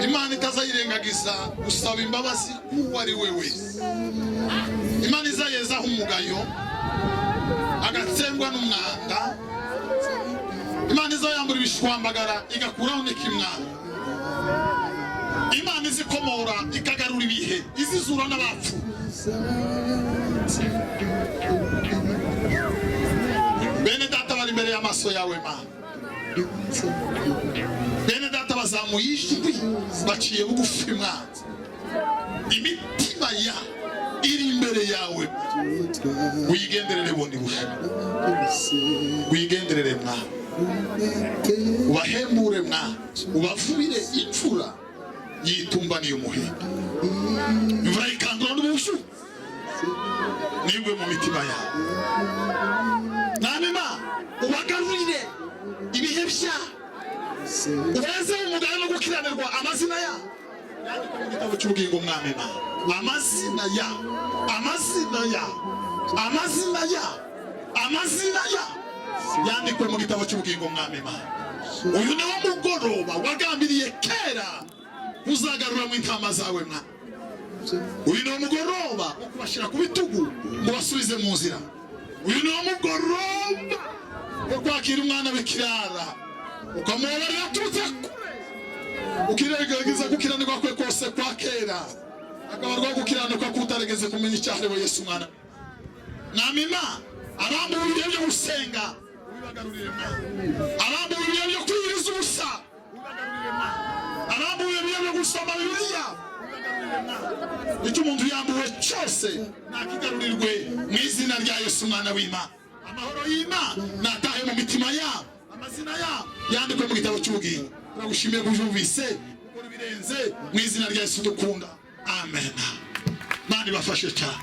Imana itazayirengagiza gusaba imbabazi uwo ari we wese. Imana izayezaho umugayo agatsembwa n'umwanda Imana izayambura ibishwambagara igakuraho n'ikimwana. Imana izikomora ikagarura ibihe, izizura n'abapfu. Bene data bari imbere y'amaso yawe Mana. Bene data bazamuye ijwi baciye bugufi mwanzi. Imitima ya iri imbere yawe wigenderere bundi busha. Wigenderere mwa. Ubahembure mwa. Ubavubire imfura yitumbaniye umuhembe. Imvura ikangura n'ubushu nibwe mu mitima yawe. Namema ubagarurire ibihe bya ubeze umugabo no gukiranirwa amazina ya yandikwa mu gitabo cy'ubugingo mwami Mana. Amazina ya yandikwa mu gitabo cy'ubugingo mwami Mana. Uyu ni wo mugoroba wagambiriye kera uzagarura mu intama zawe Mana. Uyu ni wo mugoroba wo kubashyira ku bitugu ngo basubize mu nzira. Uyu ni wo mugoroba wo kwakira umwana w'ikirara ukamubabarira aturutse kure, ukiregerageza gukiranirwa kwe kose kwa kera, akabarwa gukiranuka kutaregeze kumenya icyaha ariwe Yesu mwana. Namima abambuye ibihe byo gusenga ubibagarurire Mana. Abambuye ibihe byo kwiriza ubusa ubibagarurire Mana. Abambuye ibihe byo gusoma Bibiliya ubibagarurire Mana. Icyo umuntu yambuwe cyose nakigarurirwe mu izina rya Yesu mwana w'Imana. Amahoro y'Imana natahe mu mitima yabo, amazina yabo yandikwe mu gitabo cy'ubugingo. Turagushimiye kubyumvise ukora ibirenze mu izina rya Yesu dukunda. Amen. Mani bafashe cyane.